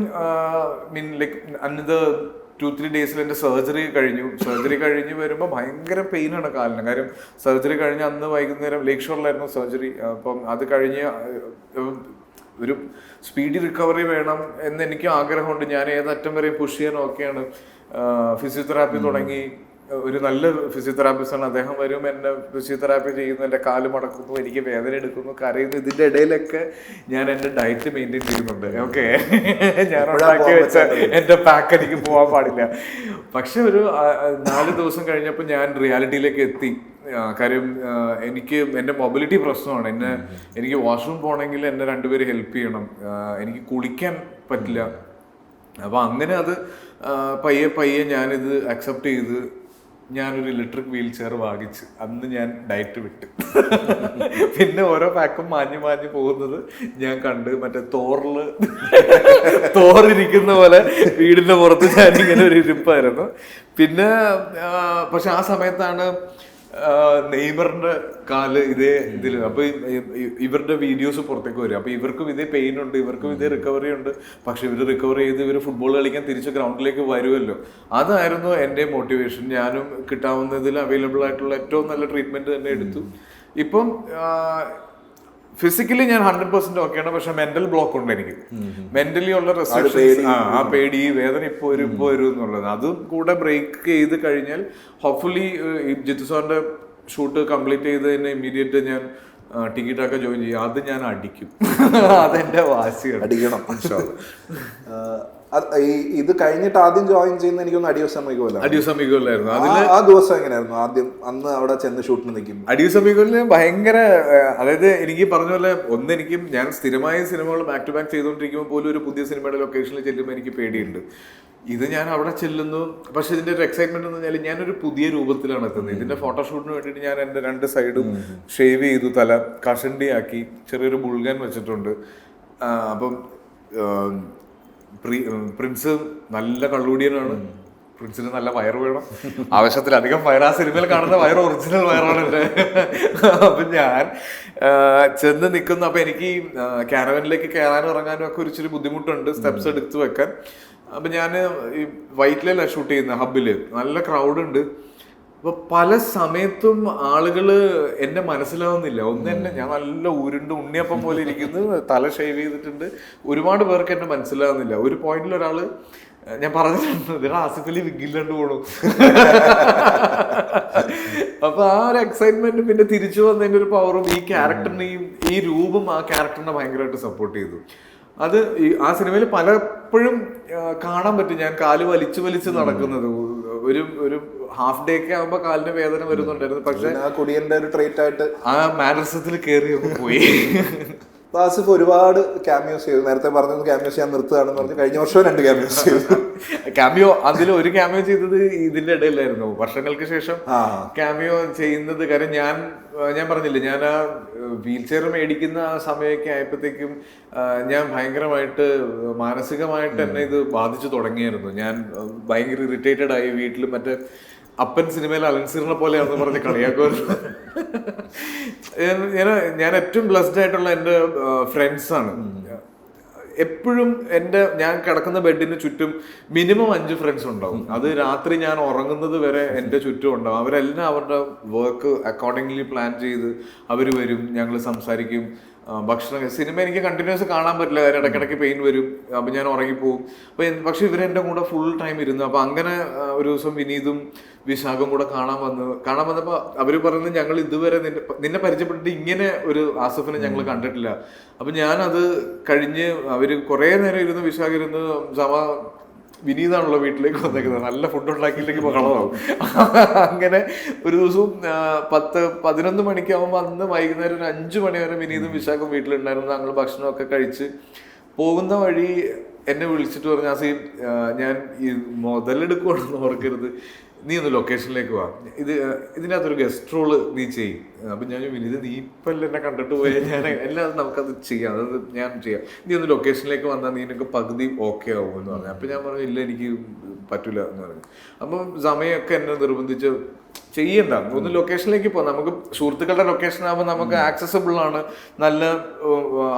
ലൈക്ക് അന്നത്തെ 2-3 ഡേയ്സിൽ എൻ്റെ സർജറി കഴിഞ്ഞ് വരുമ്പോൾ ഭയങ്കര പെയിനാണ് കാലിന്. കാര്യം സർജറി കഴിഞ്ഞ് അന്ന് വൈകുന്നേരം ലേക്ക് ഷോറിലായിരുന്നു സർജറി. അപ്പം അത് കഴിഞ്ഞ് ഒരു സ്പീഡി റിക്കവറി വേണം എന്ന് എനിക്ക് ആഗ്രഹമുണ്ട്. ഞാൻ ഏതറ്റം വരെ പുഷ് ചെയ്യാൻ ഓക്കെയാണ്. ഫിസിയോതെറാപ്പി തുടങ്ങി. ഒരു നല്ല ഫിസിയോതെറാപ്പിസ്റ്റാണ് അദ്ദേഹം. വരും, എന്നെ ഫിസിയോതെറാപ്പി ചെയ്യുന്നു, എൻ്റെ കാല് മടക്കുന്നു, എനിക്ക് വേദന എടുക്കുന്നു, കരയുന്നു. ഇതിൻ്റെ ഇടയിലൊക്കെ ഞാൻ എൻ്റെ ഡയറ്റ് മെയിൻറ്റെയിൻ ചെയ്യുന്നുണ്ട്. ഓക്കെ, ഞാൻ ഉണ്ടാക്കി വെച്ച എൻ്റെ പാക്ക് എനിക്ക് പോകാൻ പാടില്ല. പക്ഷെ ഒരു 4 ദിവസം കഴിഞ്ഞപ്പോൾ ഞാൻ റിയാലിറ്റിയിലേക്ക് എത്തി. കാര്യം എനിക്ക് എൻ്റെ മൊബിലിറ്റി പ്രശ്നമാണ്. എനിക്ക് വാഷ്റൂം പോകണമെങ്കിൽ എന്നെ 2 പേര് ഹെൽപ്പ് ചെയ്യണം. എനിക്ക് കുളിക്കാൻ പറ്റില്ല. അപ്പോൾ അങ്ങനെ അത് പയ്യെ ഞാനിത് അക്സെപ്റ്റ് ചെയ്ത് ഞാനൊരു ഇലക്ട്രിക് വീൽ ചെയർ വാങ്ങിച്ച് അന്ന് ഞാൻ ഡയറ്റ് വിട്ട്. പിന്നെ ഓരോ പാക്കും മാഞ്ഞു പോകുന്നത് ഞാൻ കണ്ട്. മറ്റേ തോറിരിക്കുന്ന പോലെ വീടിൻ്റെ പുറത്ത് ഞാനിങ്ങനെ ഒരു ഇരിപ്പായിരുന്നു. പിന്നെ പക്ഷെ ആ സമയത്താണ് നെയ്മറിന്റെ കാല് ഇതേ ഇതിൽ. അപ്പൊ ഇവരുടെ വീഡിയോസ് പുറത്തേക്ക് വരും. അപ്പൊ ഇവർക്കും ഇതേ പെയിൻ ഉണ്ട്, ഇവർക്കും ഇതേ റിക്കവറി ഉണ്ട്. പക്ഷെ ഇവർ റിക്കവർ ചെയ്ത് ഇവർ ഫുട്ബോൾ കളിക്കാൻ തിരിച്ച് ഗ്രൗണ്ടിലേക്ക് വരുമല്ലോ. അതായിരുന്നു എൻ്റെ മോട്ടിവേഷൻ. ഞാനും കിട്ടാവുന്നതിൽ അവൈലബിൾ ആയിട്ടുള്ള ഏറ്റവും നല്ല ട്രീറ്റ്മെന്റ് തന്നെ എടുത്തു. ഇപ്പം ഫിസിക്കലി ഞാൻ 100% ഓക്കെയാണ്. പക്ഷെ മെന്റൽ ബ്ലോക്ക് ഉണ്ട് എനിക്ക്. മെന്റലി ഉള്ള റെസ്ട്രിക്ഷൻസ്, ആ പേടി, ഈ വേദന ഇപ്പൊ വരും എന്നുള്ളത്, അതും കൂടെ ബ്രേക്ക് ചെയ്ത് കഴിഞ്ഞാൽ ഹോപ്പ്ഫുള്ളി ജിത്തു സാറിന്റെ ഷൂട്ട് കംപ്ലീറ്റ് ചെയ്ത് തന്നെ ഇമ്മീഡിയറ്റ് ഞാൻ ടിക്കറ്റൊക്കെ ജോയിൻ ചെയ്യും. അത് ഞാൻ അടിക്കും. അതെന്റെ വാശിയാണ്. അടിക്കണം. ഇത് കഴിഞ്ഞിട്ട് ആദ്യം ജോയിൻ ചെയ്യുന്ന എനിക്കൊന്ന് അടിയുസമികോലായിരുന്നു. ആ ദിവസം എങ്ങനെയായിരുന്നു ആദ്യം അന്ന് അവിടെ ചെന്ന് ഷൂട്ടിന് നിൽക്കും? അടിയുസമികോലിന് ഭയങ്കര, അതായത് എനിക്ക് പറഞ്ഞ പോലെ എനിക്കും ഞാൻ സ്ഥിരമായ സിനിമകൾ ബാക്ക് ടു ബാക്ക് ചെയ്തുകൊണ്ടിരിക്കുമ്പോൾ പോലും ഒരു പുതിയ സിനിമയുടെ ലൊക്കേഷനിൽ ചെല്ലുമ്പോൾ എനിക്ക് പേടിയുണ്ട്. ഇത് ഞാൻ അവിടെ ചെല്ലുന്നു. പക്ഷെ ഇതിന്റെ ഒരു എക്സൈറ്റ്മെന്റ് എന്ന് പറഞ്ഞാൽ ഞാനൊരു പുതിയ രൂപത്തിലാണ് എത്തുന്നത്. ഇതിന്റെ ഫോട്ടോഷൂട്ടിന് വേണ്ടിയിട്ട് ഞാൻ എൻ്റെ 2 സൈഡും ഷേവ് ചെയ്തു, തല കഷണ്ടി ആക്കി, ചെറിയൊരു ബുൾഗൻ വെച്ചിട്ടുണ്ട്. അപ്പം പ്രിൻസ് നല്ല കള്ളുകൂടിയനാണ്. പ്രിൻസിന് നല്ല വയറ് വേണം, ആവശ്യത്തിലധികം വയർ. ആ സിനിമയിൽ കാണുന്ന വയർ ഒറിജിനൽ വയറാണ് എൻ്റെ. അപ്പം ഞാൻ ചെന്ന് നിൽക്കുന്നു. അപ്പം എനിക്ക് ക്യാരവനിലേക്ക് കയറാനും ഇറങ്ങാനും ഒക്കെ ഒരിച്ചിരി ബുദ്ധിമുട്ടുണ്ട്, സ്റ്റെപ്സ് എടുത്ത് വെക്കാൻ. അപ്പം ഞാൻ ഈ വൈറ്റിലല്ല ഷൂട്ട് ചെയ്യുന്ന, ഹബില് നല്ല ക്രൗഡ് ഉണ്ട്. അപ്പൊ പല സമയത്തും ആളുകള് എന്നെ മനസ്സിലാവുന്നില്ല. തന്നെ ഞാൻ നല്ല ഉരുണ്ട് ഉണ്ണിയപ്പം പോലെ ഇരിക്കുന്നു, തല ഷേവ് ചെയ്തിട്ടുണ്ട്. ഒരുപാട് പേർക്ക് എന്നെ മനസ്സിലാവുന്നില്ല. ഒരു പോയിന്റിൽ ഒരാള്, ഞാൻ പറഞ്ഞിട്ടുണ്ട്, ആസിഫ് അലി വിഗില്ലാണ്ട് പോണു. അപ്പൊ ആ ഒരു എക്സൈറ്റ്മെന്റ്, പിന്നെ തിരിച്ചു വന്നതിന്റെ ഒരു പവറും ഈ ക്യാരക്ടറിനെയും ഈ രൂപം ആ ക്യാരക്ടറിനെ ഭയങ്കരമായിട്ട് സപ്പോർട്ട് ചെയ്തു. അത് ആ സിനിമയിൽ പലപ്പോഴും കാണാൻ പറ്റും. ഞാൻ കാല് വലിച്ചു നടക്കുന്നത്. ഒരു ഹാഫ് ഡേ ഒക്കെ ആകുമ്പോ കാലിന് വേദന വരുന്നുണ്ടായിരുന്നു. പക്ഷെ കുടിയന്റെ ഒരു ട്രീറ്റ് ആയിട്ട് ആ മാനർസത്തിൽ കയറി പോയി. ആസിഫ് ഒരുപാട് ക്യാമിയോസ് ചെയ്തു. നേരത്തെ പറഞ്ഞത് ക്യാമിയോസ് ഞാൻ നിർത്തുകയാണെന്ന് പറഞ്ഞു. കഴിഞ്ഞ വർഷവും 2 ക്യാമിയോസ് ചെയ്തു. ക്യാമിയോ, അതിൽ ഒരു ക്യാമിയോ ചെയ്തത് ഇതിന്റെ ഇടയിലായിരുന്നു, വർഷങ്ങൾക്ക് ശേഷം ക്യാമിയോ ചെയ്യുന്നത്. കാര്യം ഞാൻ പറഞ്ഞില്ലേ, ഞാൻ ആ വീൽ ചെയർ മേടിക്കുന്ന ആ സമയമൊക്കെ ആയപ്പോഴത്തേക്കും ഞാൻ ഭയങ്കരമായിട്ട് മാനസികമായിട്ട് എന്നെ ഇത് ബാധിച്ചു തുടങ്ങിയായിരുന്നു. ഞാൻ ഭയങ്കര ഇറിറ്റേറ്റഡ് ആയി. വീട്ടിൽ മറ്റേ അപ്പൻ സിനിമയിൽ അലൻസീറിനെ പോലെയാണെന്ന് പറഞ്ഞ് കളിയാക്കുമായിരുന്നു. ഞാൻ ഏറ്റവും ബ്ലെസ്ഡ് ആയിട്ടുള്ള എൻ്റെ ഫ്രണ്ട്സാണ്. എപ്പോഴും ഞാൻ കിടക്കുന്ന ബെഡിന് ചുറ്റും മിനിമം 5 ഫ്രണ്ട്സ് ഉണ്ടാവും. അത് രാത്രി ഞാൻ ഉറങ്ങുന്നത് വരെ എൻ്റെ ചുറ്റും ഉണ്ടാവും. അവരെല്ലാം അവരുടെ വർക്ക് അക്കോർഡിംഗ്ലി പ്ലാൻ ചെയ്ത് അവർ വരും, ഞങ്ങൾ സംസാരിക്കും. ഭക്ഷണം, സിനിമ എനിക്ക് കണ്ടിന്യൂസ് കാണാൻ പറ്റില്ല, കാര്യം ഇടയ്ക്കിടയ്ക്ക് പെയിൻ വരും. അപ്പം ഞാൻ ഉറങ്ങിപ്പോവും. പക്ഷെ ഇവരെൻ്റെ കൂടെ ഫുൾ ടൈം ഇരുന്നു. അപ്പം അങ്ങനെ ഒരു ദിവസം വിനീതും വിശാഖും കൂടെ കാണാൻ വന്നപ്പോൾ അവർ പറയുന്നത്, ഞങ്ങൾ ഇതുവരെ നിന്നെ പരിചയപ്പെട്ടിട്ട് ഇങ്ങനെ ഒരു ആസിഫിനെ ഞങ്ങൾ കണ്ടിട്ടില്ല. അപ്പം ഞാനത് കഴിഞ്ഞ് അവർ കുറേ നേരം ഇരുന്ന്, വിശാഖ് ഇരുന്ന്, വിനീതാണല്ലോ വീട്ടിലേക്ക് വന്നേക്കുന്നത്, നല്ല ഫുഡ് ഉണ്ടാക്കിയില്ലെങ്കിൽ ബഹളമാവും. അങ്ങനെ ഒരു ദിവസവും 10-11 മണിക്കാവുമ്പോൾ അന്ന് വൈകുന്നേരം ഒരു 5 മണി വരെ വിനീതും വിശാഖും വീട്ടിലുണ്ടായിരുന്നു. ഞങ്ങൾ ഭക്ഷണമൊക്കെ കഴിച്ച് പോകുന്ന വഴി എന്നെ വിളിച്ചിട്ട് പറഞ്ഞു, ആസി ഞാൻ ഈ മുതലെടുക്കുവാണെന്ന് ഓർക്കരുത്, നീ ഒന്ന് ലൊക്കേഷനിലേക്ക് വാ, ഇതിനകത്തൊരു ഗസ്റ്റ് റോള് നീ ചെയ്യും. അപ്പം ഞാൻ വിനീത്, നീ ഇപ്പം എന്നെ കണ്ടിട്ട് പോയാൽ ഞാൻ എല്ലാം നമുക്കത് ചെയ്യാം, അത് ഞാൻ ചെയ്യാം, നീ ഒന്ന് ലൊക്കേഷനിലേക്ക് വന്നാൽ നീ എനിക്ക് പകുതി ഓക്കെ ആവും എന്ന് പറഞ്ഞു. അപ്പം ഞാൻ പറഞ്ഞു, ഇല്ല എനിക്ക് പറ്റില്ല എന്ന് പറഞ്ഞു. അപ്പം സമയമൊക്കെ എന്നെ നിർബന്ധിച്ച് ചെയ്യണ്ട, ഒന്ന് ലൊക്കേഷനിലേക്ക് പോകാം, നമുക്ക് സുഹൃത്തുക്കളുടെ ലൊക്കേഷൻ ആകുമ്പോൾ നമുക്ക് ആക്സസിബിൾ ആണ്, നല്ല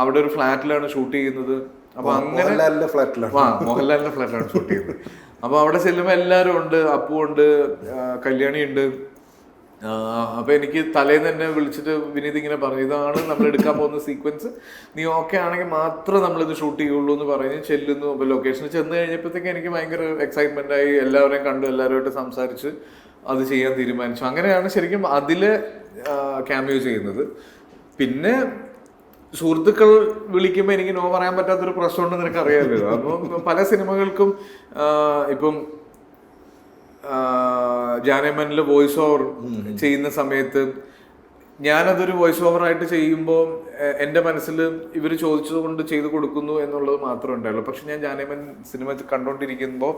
അവിടെ ഒരു ഫ്ലാറ്റിലാണ് ഷൂട്ട് ചെയ്യുന്നത്. അപ്പൊ അങ്ങനെ മോഹൻലാലിന്റെ ഫ്ലാറ്റിലാണ് ഷൂട്ട് ചെയ്യുന്നത്. അപ്പൊ അവിടെ ചെല്ലുമ്പോൾ എല്ലാവരും ഉണ്ട്, അപ്പു ഉണ്ട്, കല്യാണി ഉണ്ട്. അപ്പൊ എനിക്ക് തലേന്ന് തന്നെ വിളിച്ചിട്ട് വിനീത് ഇങ്ങനെ പറഞ്ഞു, ഇതാണ് നമ്മൾ എടുക്കാൻ പോകുന്ന സീക്വൻസ്, നീ ഓക്കെ ആണെങ്കിൽ മാത്രമേ നമ്മളിത് ഷൂട്ട് ചെയ്യുള്ളൂ എന്ന് പറഞ്ഞ് ചെല്ലുന്നു. അപ്പൊ ലൊക്കേഷനിൽ ചെന്ന് കഴിഞ്ഞപ്പോഴത്തേക്ക് എനിക്ക് ഭയങ്കര എക്സൈറ്റ്മെന്റ് ആയി, എല്ലാവരെയും കണ്ടു, എല്ലാവരുമായിട്ട് സംസാരിച്ച് അത് ചെയ്യാൻ തീരുമാനിച്ചു. അങ്ങനെയാണ് ശരിക്കും അതില് ക്യാമിയോ ചെയ്യുന്നത്. പിന്നെ സുഹൃത്തുക്കൾ വിളിക്കുമ്പോൾ എനിക്ക് നോ പറയാൻ പറ്റാത്തൊരു പ്രശ്നമുണ്ടെന്ന് നിനക്ക് അറിയാമല്ലോ. അപ്പം പല സിനിമകൾക്കും ഇപ്പം ജാനമനിൽ വോയിസ് ഓവർ ചെയ്യുന്ന സമയത്ത് ഞാനതൊരു വോയിസ് ഓവറായിട്ട് ചെയ്യുമ്പോൾ എൻ്റെ മനസ്സിൽ ഇവർ ചോദിച്ചത് കൊണ്ട് ചെയ്തു കൊടുക്കുന്നു എന്നുള്ളത് മാത്രമേ ഉണ്ടായുള്ളൂ. പക്ഷെ ഞാൻ ജാനമൻ സിനിമ കണ്ടുകൊണ്ടിരിക്കുമ്പോൾ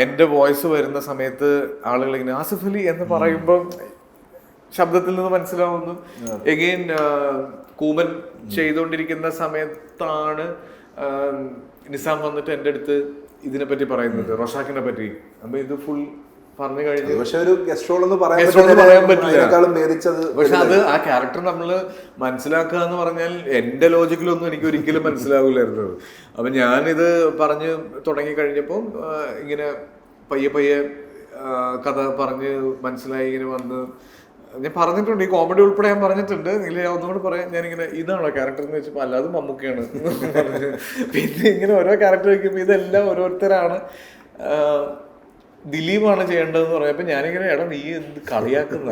എൻ്റെ വോയിസ് വരുന്ന സമയത്ത് ആളുകൾ ഇങ്ങനെ ആസിഫ് അലി എന്ന് പറയുമ്പോൾ ശബ്ദത്തിൽ നിന്ന് മനസ്സിലാവുന്നു. എഗെയിൻ കൂമൻ ചെയ്തുകൊണ്ടിരിക്കുന്ന സമയത്താണ് നിസാം വന്നിട്ട് എൻ്റെ അടുത്ത് ഇതിനെ പറ്റി പറയുന്നത്, റൊഷാക്കിനെ പറ്റി. അപ്പം ഇത് ഫുൾ പറഞ്ഞു കഴിഞ്ഞു. പക്ഷെ ഒരു ഗസ്റ്റ് റോൾ എന്ന് പറയാൻ പറ്റില്ല. പക്ഷെ അത് ആ ക്യാരക്ടർ നമ്മള് മനസ്സിലാക്കുക എന്ന് പറഞ്ഞാൽ എന്റെ ലോജിക്കിലൊന്നും എനിക്ക് ഒരിക്കലും മനസ്സിലാവില്ലായിരുന്നു. അപ്പൊ ഞാനിത് പറഞ്ഞ് തുടങ്ങി കഴിഞ്ഞപ്പോൾ ഇങ്ങനെ പയ്യെ കഥ പറഞ്ഞ് മനസ്സിലായി ഇങ്ങനെ വന്ന് ഞാൻ പറഞ്ഞിട്ടുണ്ട്, ഈ കോമഡി ഉൾപ്പെടെ ഞാൻ പറഞ്ഞിട്ടുണ്ട്. ഇല്ല ഞാൻ ഒന്നുകൂടെ പറയാം, ഞാനിങ്ങനെ ഇതാണോ ക്യാരക്ടർ എന്ന് വെച്ചപ്പോൾ അല്ലാതെ മമ്മൂക്കയാണ്. പിന്നെ ഇങ്ങനെ ഓരോ ക്യാരക്ടർ വയ്ക്കുമ്പോൾ ഇതെല്ലാം ഓരോരുത്തരാണ്, ദിലീപാണ് ചെയ്യേണ്ടതെന്ന് പറഞ്ഞപ്പോൾ ഞാനിങ്ങനെ എടാ നീ എന്ത് കളിയാക്കുന്ന,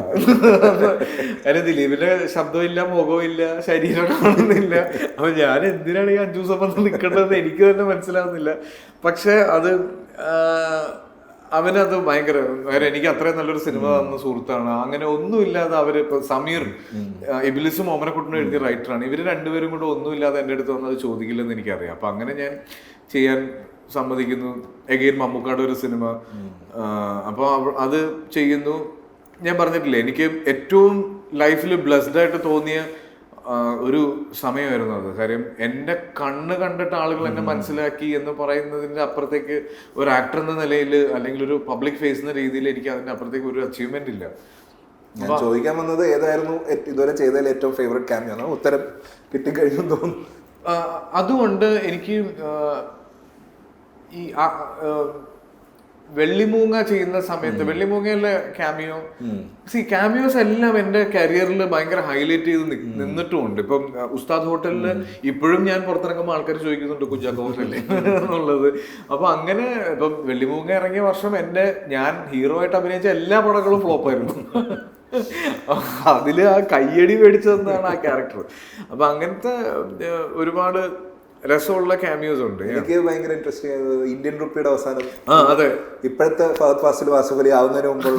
കാര്യം ദിലീപിന്റെ ശബ്ദമില്ല, മുഖമില്ല, ശരീരം കാണുന്നില്ല. അപ്പൊ ഞാൻ എന്തിനാണ് ഈ 5 ദിവസം വന്ന് നിൽക്കേണ്ടതെന്ന് എനിക്ക് തന്നെ മനസ്സിലാവുന്നില്ല. പക്ഷെ അത് അവനത് ഭയങ്കര, എനിക്ക് അത്രയും നല്ലൊരു സിനിമ തന്ന സുഹൃത്താണ്. അങ്ങനെ ഒന്നുമില്ലാതെ അവര് ഇപ്പൊ സമീർ ഇബിലിസും ഓമനക്കുട്ടനും എഴുതിയ റൈറ്ററാണ്. ഇവര് രണ്ടുപേരും കൂടെ ഒന്നുമില്ലാതെ എൻ്റെ അടുത്ത് വന്നത് ചോദിക്കില്ലെന്ന് എനിക്കറിയാം. അപ്പൊ അങ്ങനെ ഞാൻ ചെയ്യാൻ സമ്മതിക്കുന്നു. എഗെയിൻ മമ്മൂക്കാട് ഒരു സിനിമ, അപ്പോൾ അത് ചെയ്യുന്നു. ഞാൻ പറഞ്ഞിട്ടില്ലേ, എനിക്ക് ഏറ്റവും ലൈഫിൽ ബ്ലെസ്ഡ് ആയിട്ട് തോന്നിയ ഒരു സമയമായിരുന്നു അത്. കാര്യം എൻ്റെ കണ്ണ് കണ്ടിട്ട് ആളുകൾ എന്നെ മനസ്സിലാക്കി എന്ന് പറയുന്നതിൻ്റെ അപ്പുറത്തേക്ക് ഒരു ആക്ടർ എന്ന നിലയിൽ അല്ലെങ്കിൽ ഒരു പബ്ലിക് ഫേസ് എന്ന രീതിയിൽ എനിക്ക് അതിൻ്റെ അപ്പുറത്തേക്ക് ഒരു അച്ചീവ്മെന്റ് ഇല്ല. ഞാൻ ചോദിക്കാൻ വന്നത് ഏതായിരുന്നു ഇതുവരെ ചെയ്തതിൽ ഏറ്റവും ഫേവറേറ്റ് ക്യാമിയോ? ഉത്തരം കിട്ടിക്കഴിഞ്ഞു തോന്നുന്നു. അതുകൊണ്ട് എനിക്ക് ഈ വെള്ളിമൂങ്ങ ചെയ്യുന്ന സമയത്ത്, വെള്ളിമൂങ്ങയിലെ ക്യാമിയോ, ക്യാമിയോസ് എല്ലാം എൻ്റെ കരിയറിൽ ഭയങ്കര ഹൈലൈറ്റ് ചെയ്ത് നിന്നിട്ടുമുണ്ട്. ഇപ്പം ഉസ്താദ് ഹോട്ടലിൽ ഇപ്പോഴും ഞാൻ പുറത്തിറങ്ങുമ്പോൾ ആൾക്കാർ ചോദിക്കുന്നുണ്ട് കുഞ്ചാക്കോ ഹോട്ടലിൽ എന്നുള്ളത്. അപ്പൊ അങ്ങനെ ഇപ്പം വെള്ളിമൂങ്ങ ഇറങ്ങിയ വർഷം ഞാൻ ഹീറോ ആയിട്ട് അഭിനയിച്ച എല്ലാ പടങ്ങളും ഫ്ലോപ്പായിരുന്നു. അതില് ആ കയ്യടി മേടിച്ചതെന്നാണ് ആ ക്യാരക്ടർ. അപ്പൊ അങ്ങനത്തെ ഒരുപാട് രസമുള്ള ക്യാമിയോസ് ഉണ്ട്. എനിക്ക് ഭയങ്കര ഇൻട്രസ്റ്റിംഗ് ആയത് ഇന്ത്യൻ റുപ്പിയുടെ അവസാനം. അതെ, ഇപ്പോഴത്തെ ഫഹദ് ഫാസിൽ വാസുബലി ആവുന്നതിന് മുമ്പുള്ള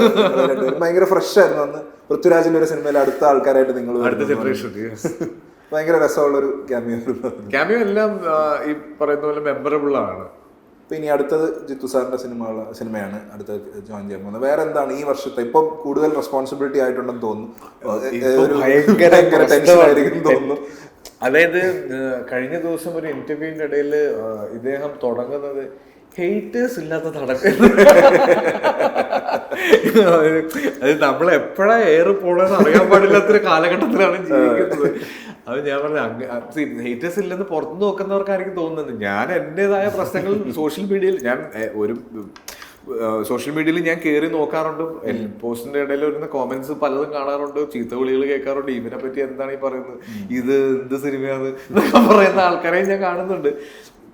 ഭയങ്കര ഫ്രഷ് ആയിരുന്നു. അന്ന് പൃഥ്വിരാജിന്റെ ഒരു സിനിമയിൽ അടുത്ത ആൾക്കാരായിട്ട് നിങ്ങൾ അടുത്ത ജനറേഷൻ ഭയങ്കര രസമുള്ള ഒരു ക്യാമിയോ എല്ലാം ഈ പറയുന്ന പോലെ മെമ്മറബിൾ ആണ്. അപ്പൊ ഇനി അടുത്തത് ജിത്തു സാറിന്റെ സിനിമയാണ് അടുത്ത ജോയിൻ ചെയ്യാൻ പോകുന്നത്. വേറെ എന്താണ് ഈ വർഷത്തെ ഇപ്പം കൂടുതൽ റെസ്പോൺസിബിലിറ്റി ആയിട്ടുണ്ടെന്ന് തോന്നുന്നു, ഭയങ്കര ടെൻഷൻ ആയിരിക്കും തോന്നുന്നു. അതായത് കഴിഞ്ഞ ദിവസം ഒരു ഇന്റർവ്യൂവിന്റെ ഇടയിൽ ഇദ്ദേഹം തുടങ്ങുന്നത് ഹെയ്റ്റേഴ്സ് ഇല്ലാത്ത നടക്കുന്നു. അത് നമ്മൾ എപ്പോഴാ ഏറി പോണെന്ന് അറിയാൻ പാടില്ലാത്തൊരു കാലഘട്ടത്തിലാണ് ജീവിക്കുന്നത്. അത് ഞാൻ പറഞ്ഞ ഹെയ്റ്റേഴ്സ് ഇല്ലെന്ന് പുറത്തു നോക്കുന്നവർക്കായിരിക്കും തോന്നുന്നത്. ഞാൻ എൻ്റെതായ പ്രശ്നങ്ങൾ സോഷ്യൽ മീഡിയയിൽ ഞാൻ കയറി നോക്കാറുണ്ട്. പോസ്റ്റിന്റെ ഇടയിൽ വരുന്ന കോമന്റ്സ് പലതും കാണാറുണ്ട്, ചീത്ത വിളികൾ കേൾക്കാറുണ്ട്. ഇവനെ പറ്റി എന്താണ് ഈ പറയുന്നത്, ഇത് എന്ത് സിനിമയാണ് എന്നൊക്കെ പറയുന്ന ആൾക്കാരെയും ഞാൻ കാണുന്നുണ്ട്.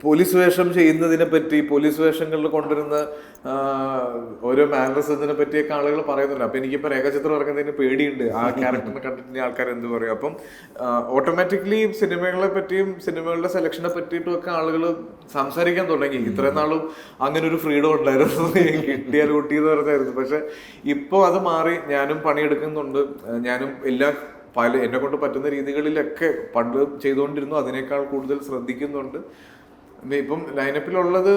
പോലീസ് വേഷം ചെയ്യുന്നതിനെ പറ്റി, പോലീസ് വേഷങ്ങളിൽ കൊണ്ടുവരുന്ന ഓരോ മാനറിസത്തിനെ പറ്റിയൊക്കെ ആളുകൾ പറയുന്നുണ്ട്. അപ്പൊ എനിക്കിപ്പോ രേഖാചിത്രം ഇറങ്ങുന്നതിന് പേടിയുണ്ട്, ആ ക്യാരക്ടറിനെ കണ്ടിട്ട് ആൾക്കാർ എന്ത് പറയും. അപ്പം ഓട്ടോമാറ്റിക്കലി സിനിമകളെ പറ്റിയും സിനിമകളുടെ സെലക്ഷനെ പറ്റിയിട്ടും ഒക്കെ ആളുകൾ സംസാരിക്കാൻ തുടങ്ങി. ഇത്രയും നാളും അങ്ങനെ ഒരു ഫ്രീഡം ഉണ്ടായിരുന്നു, കിട്ടിയാൽ കൂട്ടിയെന്ന് പറഞ്ഞായിരുന്നു. പക്ഷെ ഇപ്പോൾ അത് മാറി. ഞാനും പണിയെടുക്കുന്നുണ്ട്, ഞാനും എന്നെ കൊണ്ട് പറ്റുന്ന രീതികളിലൊക്കെ പണ്ട് ചെയ്തുകൊണ്ടിരുന്നു, അതിനേക്കാൾ കൂടുതൽ ശ്രദ്ധിക്കുന്നുണ്ട്. ഇപ്പം ലൈനപ്പിലുള്ളത്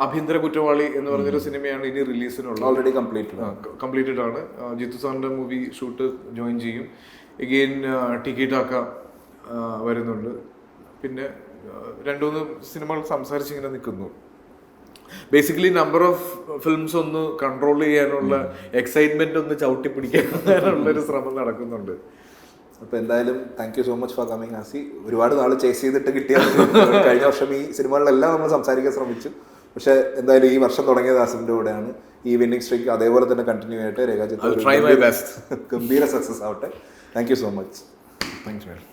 ആഭ്യന്തര കുറ്റവാളി എന്ന് പറഞ്ഞൊരു സിനിമയാണ് ഇനി റിലീസിനുള്ളത്. ഓൾറെഡി കംപ്ലീറ്റഡ് ആണ്. ജിത്തു സാറിന്റെ മൂവി ഷൂട്ട് ജോയിൻ ചെയ്യും. എഗെയിൻ ടിക്കി ടാക്ക വരുന്നുണ്ട്. പിന്നെ 2-3 സിനിമകൾ സംസാരിച്ചിങ്ങനെ നിൽക്കുന്നു. ബേസിക്കലി നമ്പർ ഓഫ് ഫിലിംസ് ഒന്ന് കൺട്രോൾ ചെയ്യാനുള്ള എക്സൈറ്റ്മെന്റ് ഒന്ന് ചവിട്ടി പിടിക്കാനുള്ളൊരു ശ്രമം നടക്കുന്നുണ്ട്. അപ്പോൾ എന്തായാലും thank you so much for coming ആസി. ഒരുപാട് നാൾ ചേസ് ചെയ്തിട്ട് കിട്ടിയ കഴിഞ്ഞ വർഷം ഈ സിനിമകളിലെല്ലാം നമ്മൾ സംസാരിക്കാൻ ശ്രമിച്ചു. പക്ഷേ എന്തായാലും ഈ വർഷം തുടങ്ങിയത് ആസിഫിൻ്റെ കൂടെയാണ്. ഈ വിന്നിംഗ് സ്ട്രീക്ക് അതേപോലെ തന്നെ കണ്ടിന്യൂ ആയിട്ട് രേഖാചിത്രം ഗംഭീര സക്സസ് ആവട്ടെ. Thank you so much. Thanks madam.